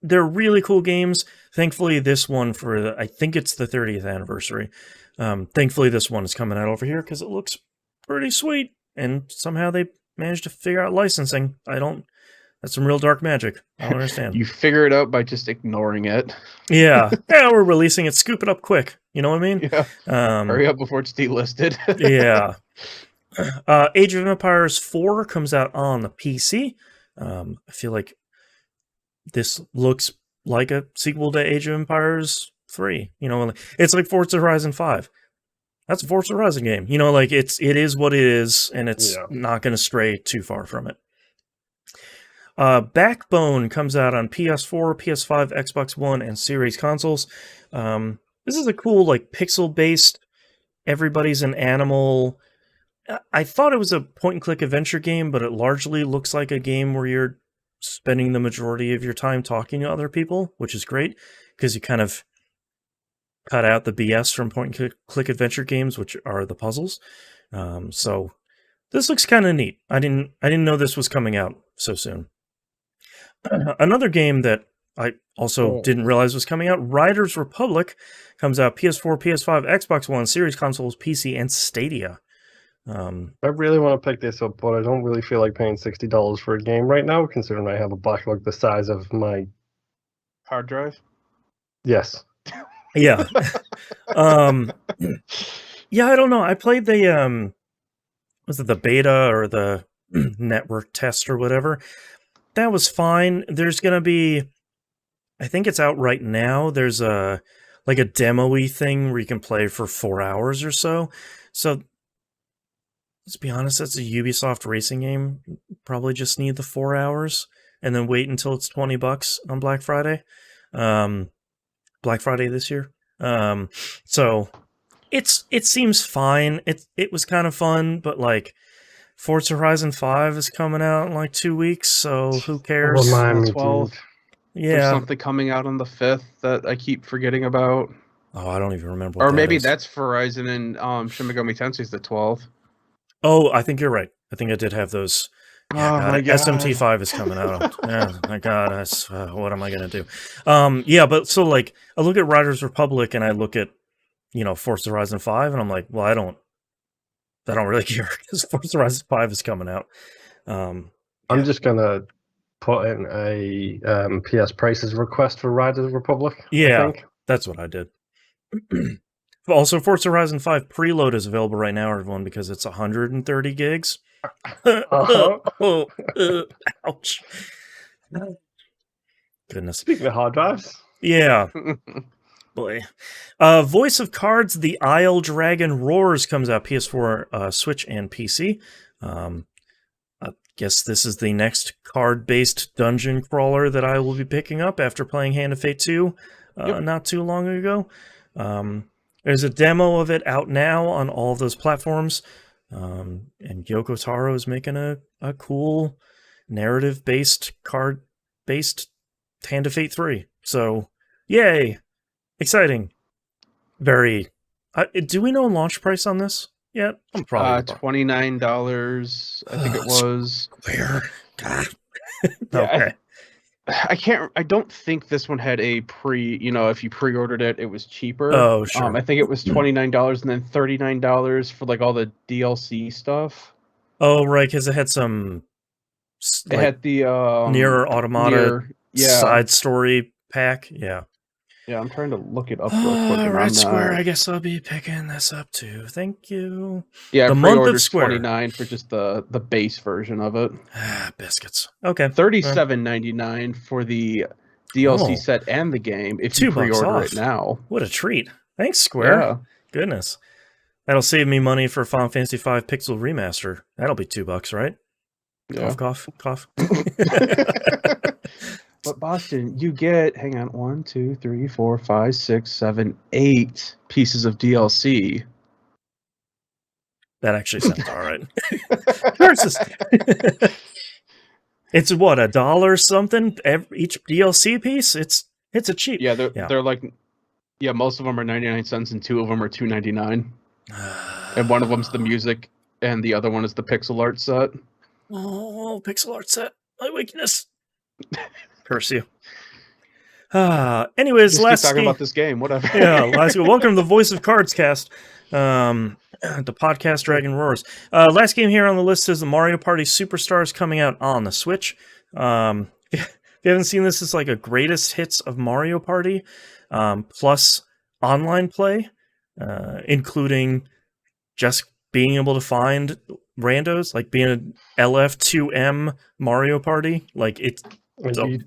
they're really cool games. Thankfully, this one I think it's the 30th anniversary. Thankfully, this one is coming out over here because it looks pretty sweet, and somehow they managed to figure out licensing. That's some real dark magic. I don't understand. You figure it out by just ignoring it. Yeah, we're releasing it. Scoop it up quick. You know what I mean? Yeah. Hurry up before it's delisted. Yeah. Age of Empires 4 comes out on the PC. I feel like this looks like a sequel to Age of Empires 3. You know, it's like Forza Horizon 5. That's a Forza Horizon game. You know, like it is what it is, and it's not going to stray too far from it. Backbone comes out on PS4, PS5, Xbox One, and Series consoles. This is a cool, like, pixel-based, everybody's an animal. I thought it was a point-and-click adventure game, but it largely looks like a game where you're spending the majority of your time talking to other people, which is great, because you kind of cut out the BS from point-and-click adventure games, which are the puzzles. So this looks kind of neat. I didn't know this was coming out so soon. Another game that I also didn't realize was coming out, Riders Republic, comes out PS4, PS5, Xbox One, Series consoles, PC, and Stadia. I really want to pick this up, but I don't really feel like paying $60 for a game right now, considering I have a backlog the size of my hard drive. Yes. Yeah. Yeah, I don't know. I played the was it the beta or the network test or whatever? That was fine. There's gonna be, I think it's out right now. There's a demo-y thing where you can play for 4 hours or so. So let's be honest, that's a Ubisoft racing game. Probably just need the 4 hours and then wait until it's $20 on Black Friday. Black Friday this year. So it seems fine. It was kind of fun, but like Forza Horizon 5 is coming out in like 2 weeks, so who cares? Remind me, 12. dude. Yeah. There's something coming out on the 5th that I keep forgetting about. Oh, I don't even remember what or that maybe is. that's Verizon and Shin Megami Tensei's the 12th. Oh, I think you're right. I think I did have those. Yeah, Oh my God. SMT5 is coming out. Yeah, my God, what am I gonna do? Yeah, but so like I look at Riders Republic and I look at, Forza Horizon 5, and I'm like, well, I don't really care because Forza Horizon 5 is coming out. I'm just gonna put in a PS Prices request for Riders Republic. Yeah, I think. That's what I did. Also, Forza Horizon 5 preload is available right now, everyone, because it's 130 gigs. Ouch. Goodness. Speaking of hard drives. Yeah. Boy. Voice of Cards, The Isle Dragon Roars comes out PS4, Switch, and PC. I guess this is the next card-based dungeon crawler that I will be picking up after playing Hand of Fate 2 not too long ago. There's a demo of it out now on all of those platforms. And Yoko Taro is making a cool narrative-based, card-based Hand of Fate 3. So, yay! Exciting. Very... do we know launch price on this yet? I'm probably... $29, I think it was. Where? God. Yeah, Okay. I don't think this one had a if you pre-ordered it, it was cheaper. Oh, sure. I think it was $29 and then $39 for like all the DLC stuff. Oh, right, because it had some... It had the Near Automata yeah. side story pack. Yeah. Yeah, I'm trying to look it up real quick. Red Square, I guess I'll be picking this up too. Thank you. Yeah, the month month of Square. $29 for just the base version of it. Biscuits. Okay. $37.99 for the DLC set and the game if you pre-order it now. What a treat. Thanks, Square. Yeah. Goodness. That'll save me money for Final Fantasy V Pixel Remaster. That'll be $2, right? Yeah. Cough. But Boston, you get 1, 2, 3, 4, 5, 6, 7, 8 pieces of DLC. That actually sounds all right. It's what, $1 something each DLC piece? It's a cheap. Yeah, they're like, most of them are 99 cents and 2 of them are $2.99. And one of them's the music and the other one is the pixel art set. Oh, pixel art set. My weakness. Curse you. Anyways, Just last keep talking game... about this game, whatever. Yeah, last game. Welcome to the Voice of Cards cast. The podcast Dragon Roars. Last game here on the list is the Mario Party Superstars coming out on the Switch. If you haven't seen this, it's like a greatest hits of Mario Party plus online play, including just being able to find randos, like being an LF2M Mario Party. Like it's...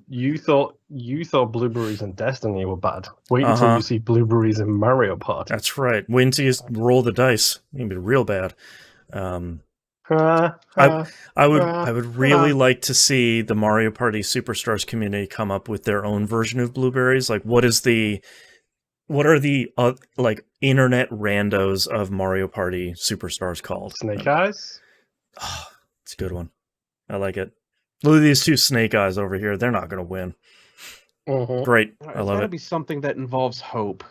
You thought Blueberries and Destiny were bad. Wait until you see Blueberries and Mario Party. That's right. Wait until you roll the dice. It's gonna be real bad. I would really like to see the Mario Party Superstars community come up with their own version of blueberries. Like, what are the like internet randos of Mario Party Superstars called? Snake Eyes? Oh, it's a good one. I like it. Look at these two Snake Eyes over here. They're not going to win. Great. I love it. It's got to be something that involves hope.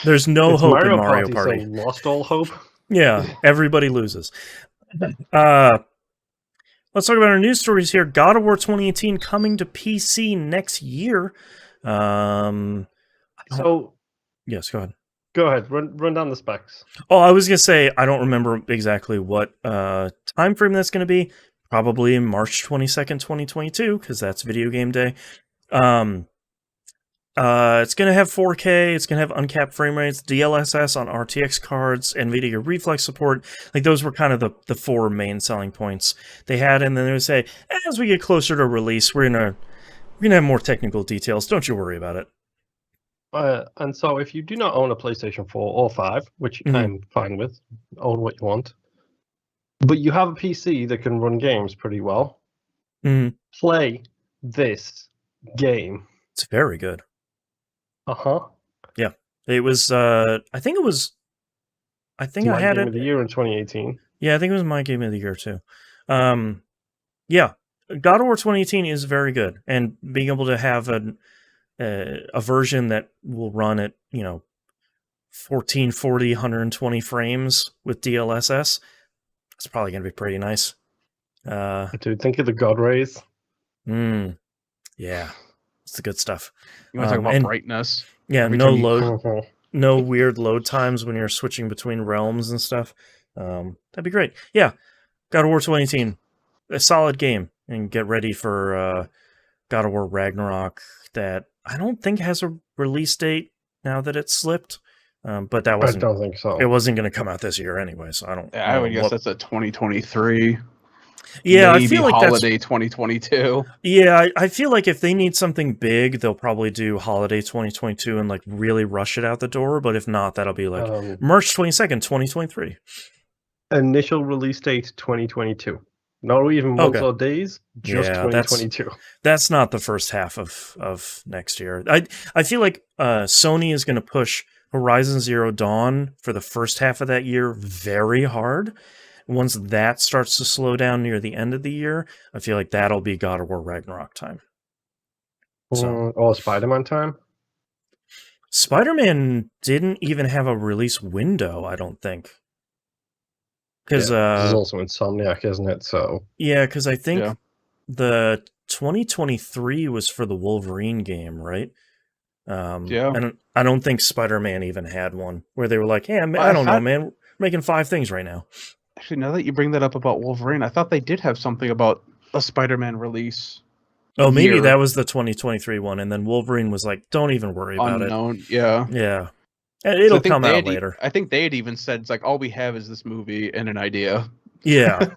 There's no hope in Mario Party. So lost all hope. Yeah, everybody loses. Let's talk about our news stories here. God of War 2018 coming to PC next year. Yes, go ahead. Go ahead. Run down the specs. Oh, I was gonna say I don't remember exactly what time frame that's gonna be. Probably March 22nd, 2022, because that's video game day. It's going to have 4K, it's going to have uncapped frame rates, DLSS on RTX cards, NVIDIA Reflex support. Like, those were kind of the four main selling points they had, and then they would say, as we get closer to release, we're gonna have more technical details. Don't you worry about it. And so if you do not own a PlayStation 4 or 5, which I'm fine with, own what you want, but you have a PC that can run games pretty well, play this game. It's very good. Yeah. It was, I think I had it. Game of the year in 2018. Yeah, I think it was my game of the year too. Yeah. God of War 2018 is very good. And being able to have a version that will run at, 1440, 120 frames with DLSS, it's probably going to be pretty nice. Dude, think of the God rays. Yeah. It's the good stuff. You want to talk about brightness? Yeah, no weird load times when you're switching between realms and stuff. That'd be great. Yeah, God of War 2018, a solid game, and get ready for God of War Ragnarok. That I don't think has a release date now that it's slipped. But that wasn't. I don't think so. It wasn't going to come out this year anyway, so I don't. Yeah, I would guess that's a 2023. Yeah, maybe I feel like holiday 2022. Yeah, I feel like if they need something big, they'll probably do holiday 2022 and like really rush it out the door. But if not, that'll be like March 22nd, 2023. Initial release date 2022. Not even months or days, just 2022. That's not the first half of next year. I feel like Sony is going to push Horizon Zero Dawn for the first half of that year very hard. Once that starts to slow down near the end of the year, I feel like that'll be God of War Ragnarok time. So, Spider-Man time? Spider-Man didn't even have a release window, I don't think. Because it's also Insomniac, isn't it? So yeah, because I think the 2023 was for the Wolverine game, right? And I don't think Spider-Man even had one where they were like, "Hey, I don't know, man, we're making 5 things right now." Actually, now that you bring that up about Wolverine, I thought they did have something about a Spider-Man release. Oh, maybe that was the 2023 one, and then Wolverine was like, "Don't even worry about it." Unknown, yeah. It'll come out later. I think they had even said, it's like, all we have is this movie and an idea. Yeah,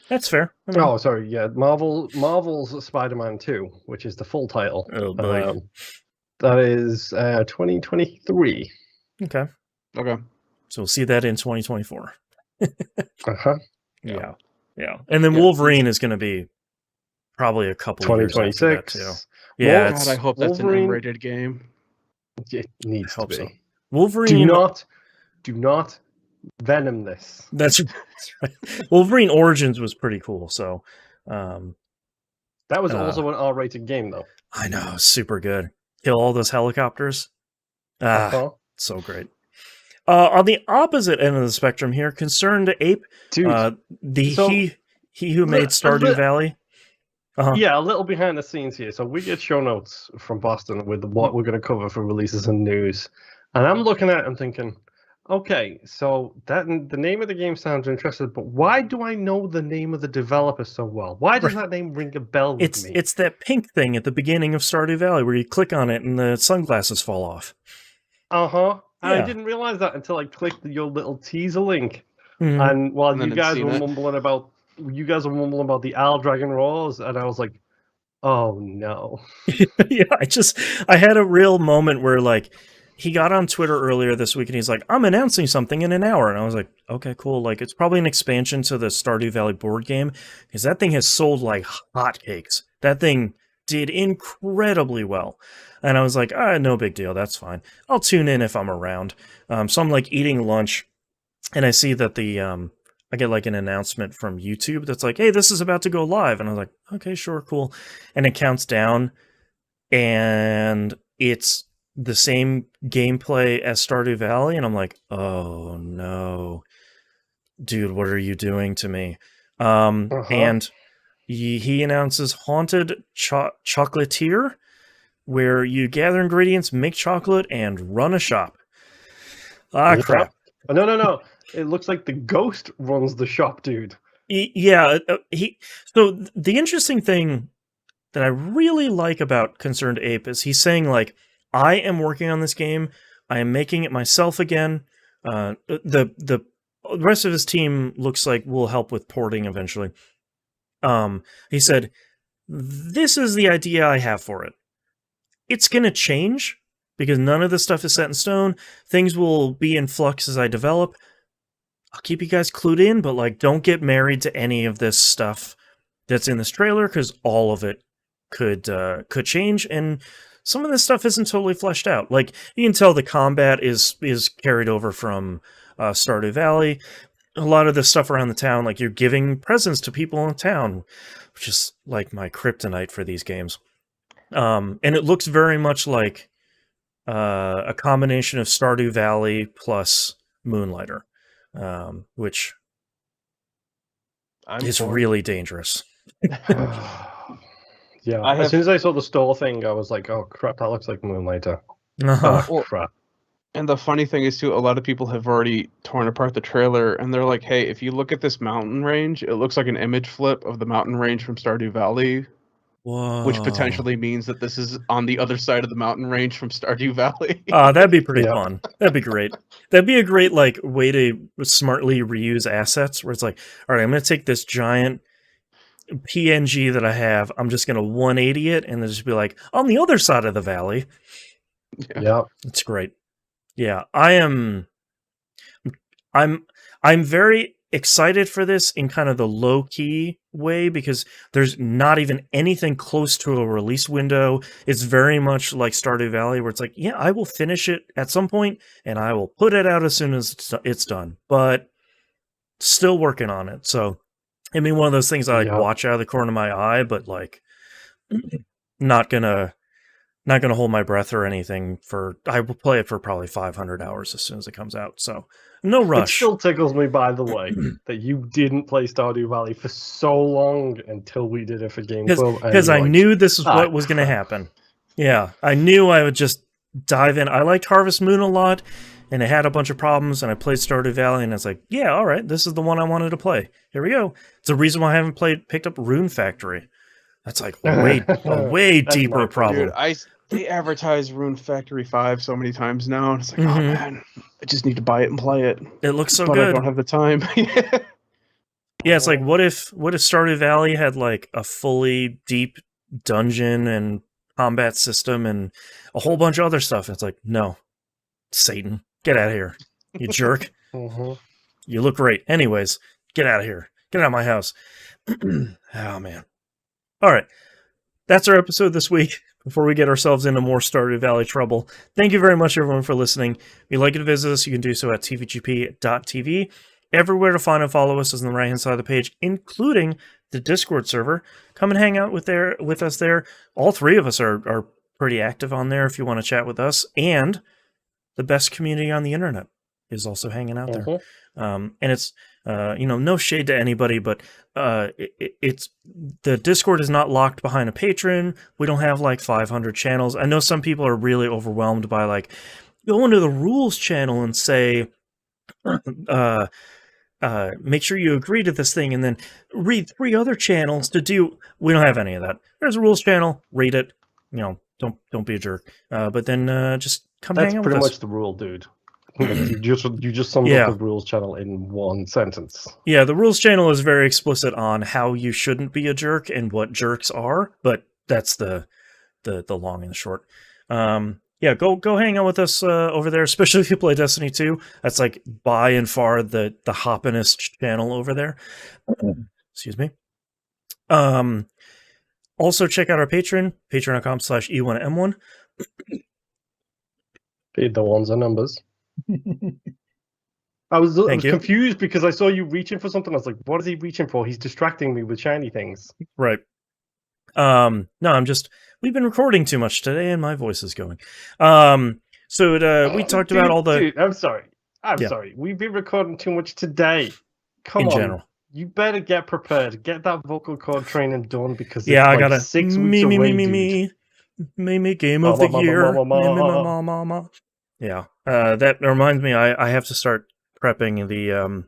that's fair. Marvel's Spider-Man 2, which is the full title. Oh, boy. That is 2023. Okay. So we'll see that in 2024. Yeah. And then Wolverine is going to be probably a couple 2026 years after that too. Yeah, God, I hope that's an M-rated game. It needs to be. So. Wolverine. Do not Venom this. That's right. Wolverine Origins was pretty cool. So that was also an R-rated game, though. I know, super good. Kill all those helicopters. So great. On the opposite end of the spectrum here, Concerned Ape, Dude, he who made Stardew Valley. Yeah, a little behind the scenes here. So we get show notes from Boston with what we're going to cover for releases and news. And I'm looking at it and thinking, okay, so the name of the game sounds interesting, but why do I know the name of the developer so well? Why does that name ring a bell with me? It's that pink thing at the beginning of Stardew Valley where you click on it and the sunglasses fall off. And I didn't realize that until I clicked your little teaser link. And while you guys were mumbling about the Owl Dragon Roars, and I was like, oh no. Yeah, I had a real moment where like he got on Twitter earlier this week and he's like, I'm announcing something in an hour. And I was like, okay, cool. Like, it's probably an expansion to the Stardew Valley board game because that thing has sold like hotcakes. That thing did incredibly well. And I was like, no big deal. That's fine. I'll tune in if I'm around. So I'm like eating lunch and I see that I get like an announcement from YouTube that's like, hey, this is about to go live. And I was like, okay, sure, cool. And it counts down and it's the same gameplay as Stardew Valley, and I'm like, oh no, dude, what are you doing to me? And he announces Haunted Chocolatier, where you gather ingredients, make chocolate, and run a shop. Crap. No. It looks like the ghost runs the shop, dude. Yeah. So the interesting thing that I really like about Concerned Ape is he's saying, like, I am working on this game. I am making it myself again. The rest of his team looks like will help with porting eventually. He said, this is the idea I have for it. It's going to change because none of this stuff is set in stone. Things will be in flux as I develop. I'll keep you guys clued in, but like, don't get married to any of this stuff that's in this trailer because all of it could change, and some of this stuff isn't totally fleshed out. Like, you can tell the combat is carried over from Stardew Valley. A lot of the stuff around the town, like you're giving presents to people in the town, which is like my kryptonite for these games. And it looks very much like a combination of Stardew Valley plus Moonlighter, which is really dangerous. Yeah, as soon as I saw the store thing, I was like, oh crap, that looks like Moonlighter. Oh, crap. And the funny thing is, too, a lot of people have already torn apart the trailer, and they're like, hey, if you look at this mountain range, it looks like an image flip of the mountain range from Stardew Valley. Whoa. Which potentially means that this is on the other side of the mountain range from Stardew Valley. That'd be pretty fun. That'd be great. That'd be a great like way to smartly reuse assets, where it's like, all right, I'm going to take this giant PNG that I have, I'm just going to 180 it, and then just be like, on the other side of the valley. Yeah. It's great. Yeah, I'm very excited for this in kind of the low-key way, because there's not even anything close to a release window. It's very much like Stardew Valley, where it's like, yeah, I will finish it at some point, and I will put it out as soon as it's done. But still working on it, so I mean, one of those things I like watch out of the corner of my eye, but like not gonna hold my breath or anything. I will play it for probably 500 hours as soon as it comes out. So no rush. It still tickles me, by the way, that you didn't play Stardew Valley for so long until we did it for Game Club. Because I knew this is what was going to happen. Yeah, I knew I would just dive in. I liked Harvest Moon a lot, and it had a bunch of problems, and I played Stardew Valley, and I was like, yeah, all right, this is the one I wanted to play. Here we go. It's the reason why I haven't picked up Rune Factory. That's like a way deeper problem. Dude, they advertise Rune Factory 5 so many times now, and it's like, oh man, I just need to buy it and play it. It looks so but good. I don't have the time. Yeah, it's like, what if Stardew Valley had like a fully deep dungeon and combat system and a whole bunch of other stuff? It's like, no, Satan, get out of here, you jerk. You look great. Anyways, get out of here. Get out of my house. Oh, man. All right. That's our episode this week. Before we get ourselves into more Stardew Valley trouble, thank you very much, everyone, for listening. If you'd like to visit us, you can do so at tvgp.tv. Everywhere to find and follow us is on the right-hand side of the page, including the Discord server. Come and hang out with us there. All three of us are pretty active on there if you want to chat with us. And the best community on the internet is also hanging out there. And it's, no shade to anybody, but it's the Discord is not locked behind a patron. We don't have like 500 channels. I know some people are really overwhelmed by like, go into the rules channel and say, make sure you agree to this thing and then read 3 other channels to do. We don't have any of that. There's a rules channel, read it, don't be a jerk. But then just come hang out with us. That's pretty much the rule, dude. You just summed up the rules channel in one sentence. Yeah, the rules channel is very explicit on how you shouldn't be a jerk and what jerks are, but that's the long and the short. yeah, go hang out with us over there, especially if you play Destiny 2. That's like by and far the hoppinest channel over there. Excuse me. Also check out our Patreon, patreon.com/E1M1. Paid the ones and numbers. I was confused because I saw you reaching for something. I was like, what is he reaching for? He's distracting me with shiny things. Right. No, we've been recording too much today and my voice is going. We talked about all the... Dude, I'm sorry. Sorry. We've been recording too much today. Come on. General. You better get prepared. Get that vocal cord training done because it's I like gotta 6 weeks away, me game of the year. Yeah. That reminds me, I have to start prepping the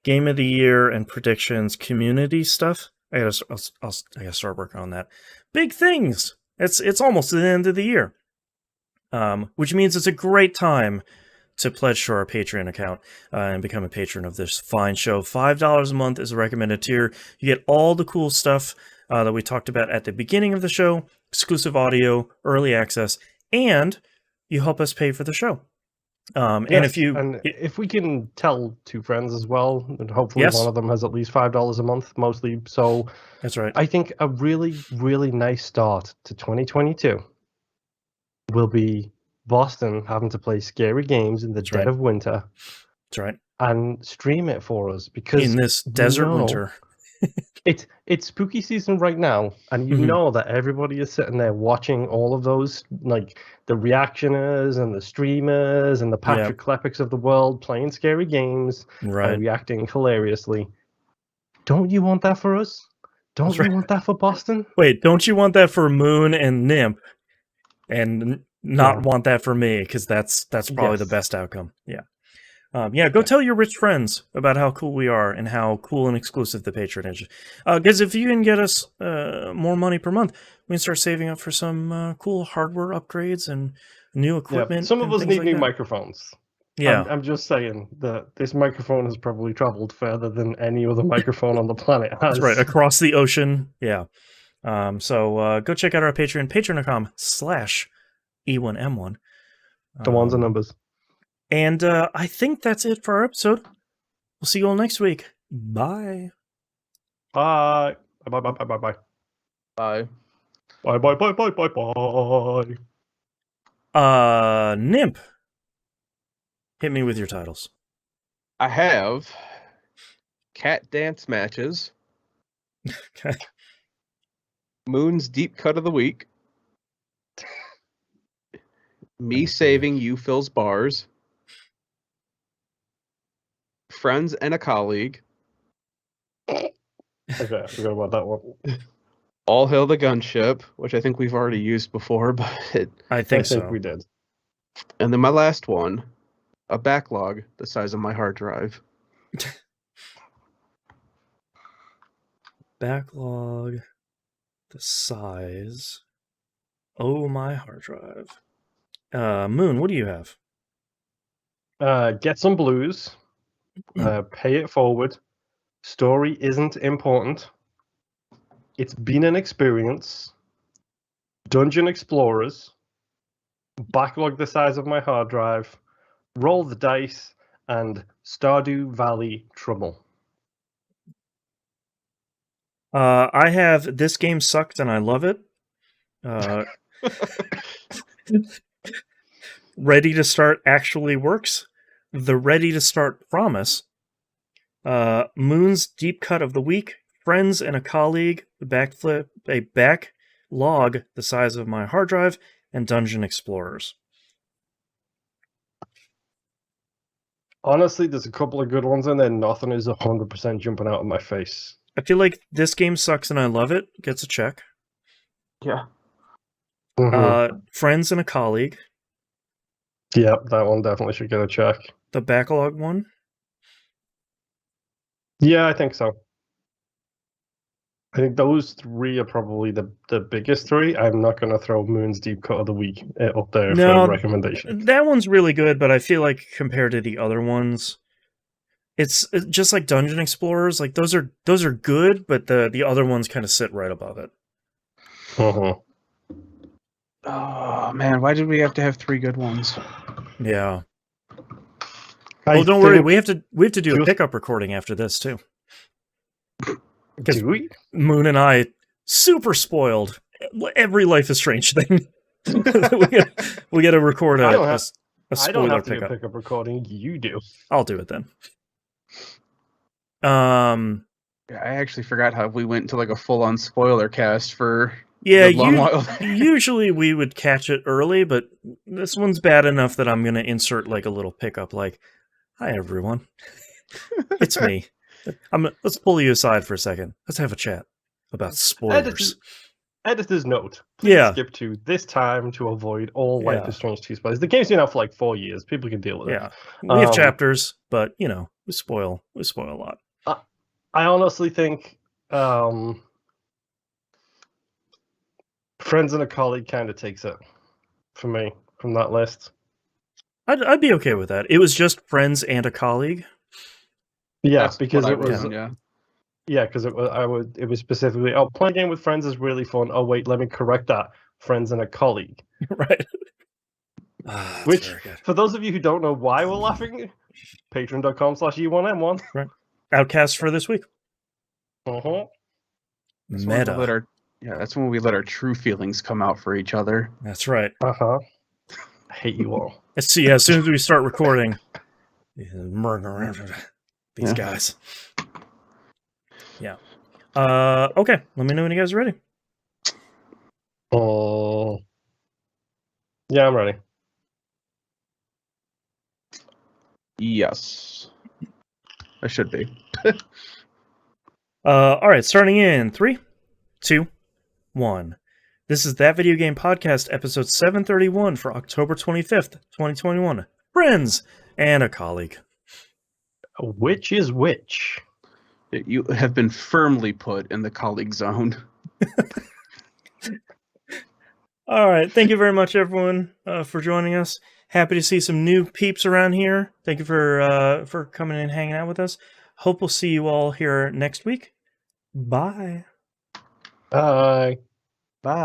game of the year and predictions community stuff. I gotta start working on that. Big things. It's almost the end of the year, which means it's a great time to pledge to our Patreon account and become a patron of this fine show. $5 a month is a recommended tier. You get all the cool stuff that we talked about at the beginning of the show, exclusive audio, early access, and you help us pay for the show. And if we can tell 2 friends as well, and hopefully one of them has at least $5 a month, mostly. So that's right. I think a really, really nice start to 2022 will be Boston having to play scary games in the dead of winter. That's right. And stream it for us because in this desert winter. It's spooky season right now, and you know that everybody is sitting there watching all of those, like the reactioners and the streamers and the Patrick Klepeks of the world playing scary games and reacting hilariously. Don't you want that for us? Don't you want that for Boston? Wait, don't you want that for Moon and Nymph? And not want that for me, because that's probably the best outcome. Yeah. Go tell your rich friends about how cool we are and how cool and exclusive the patronage is. Because if you can get us more money per month, we can start saving up for some cool hardware upgrades and new equipment. Some of us need new microphones. Yeah. I'm just saying that this microphone has probably traveled further than any other microphone on the planet has. That's right, across the ocean. Yeah. So go check out our Patreon, patreon.com/E1M1. The ones and numbers. And I think that's it for our episode. We'll see you all next week. Bye. Bye. Bye. Bye. Bye. Bye. Bye. Bye. Bye. Bye. Bye. Bye. Bye. Bye. Nymph. Hit me with your titles. I have cat dance matches. Okay. Moon's deep cut of the week. Me saving you Phil's bars. Friends and a colleague. Okay, I forgot about that one. All Hail the Gunship, which I think we've already used before, but I think we did. And then my last one, a backlog the size of my hard drive. Backlog the size. Oh, my hard drive. Moon, what do you have? Get some blues. Pay it forward. Story isn't important. It's been an experience. Dungeon Explorers. Backlog the size of my hard drive. Roll the dice. And Stardew Valley Trouble. I have This Game Sucked and I Love It. Ready to Start Actually Works. The Ready to Start Promise. Moon's Deep Cut of the Week. Friends and a Colleague. A backlog the size of my hard drive. And Dungeon Explorers. Honestly, there's a couple of good ones in there. Nothing is 100% jumping out of my face. I feel like This Game Sucks and I Love It gets a check. Yeah. Friends and a Colleague. Yep, that one definitely should get a check. The backlog one? Yeah, I think so. I think those 3 are probably the biggest 3. I'm not going to throw Moon's Deep Cut of the Week up there for recommendation. That one's really good, but I feel like compared to the other ones, it's just like Dungeon Explorers. Like those are good, but the other ones kind of sit right above it. Oh man, why did we have to have 3 good ones? Yeah. Oh, don't worry. We have to do a pickup recording after this too. Do we? Moon and I super spoiled every Life is Strange thing. we get to record a spoiler I don't have to pickup. do a pickup recording. You do. I'll do it then. Yeah, I actually forgot how we went to like a full-on spoiler cast for usually we would catch it early, but this one's bad enough that I'm going to insert like a little pickup like, hi everyone, it's me. Let's pull you aside for a second. Let's have a chat about spoilers. Editor's note. Please Yeah. skip to this time to avoid all Life is Strange 2 spoilers. The game's been out for like 4 years. People can deal with it. Yeah. We have chapters, but you know, we spoil a lot. I honestly think Friends and a Colleague kind of takes it for me from that list. I'd be okay with that. It was just Friends and a Colleague. Yeah, That's because it was. because it was specifically. Oh, playing a game with friends is really fun. Oh wait, let me correct that. Friends and a colleague. Right. Which, for those of you who don't know why we're laughing, patreon.com/E1M1. Right. Outcast for this week. Meta. That's when we let our true feelings come out for each other. That's right. I hate you all. Let's see. As soon as we start recording, these guys. Yeah. Okay. Let me know when you guys are ready. Oh. Yeah, I'm ready. Yes. I should be. All right. Starting in 3, 2, 1. This is That Video Game Podcast, episode 731 for October 25th, 2021. Friends and a Colleague. Which is which? You have been firmly put in the colleague zone. All right. Thank you very much, everyone, for joining us. Happy to see some new peeps around here. Thank you for coming and hanging out with us. Hope we'll see you all here next week. Bye. Bye.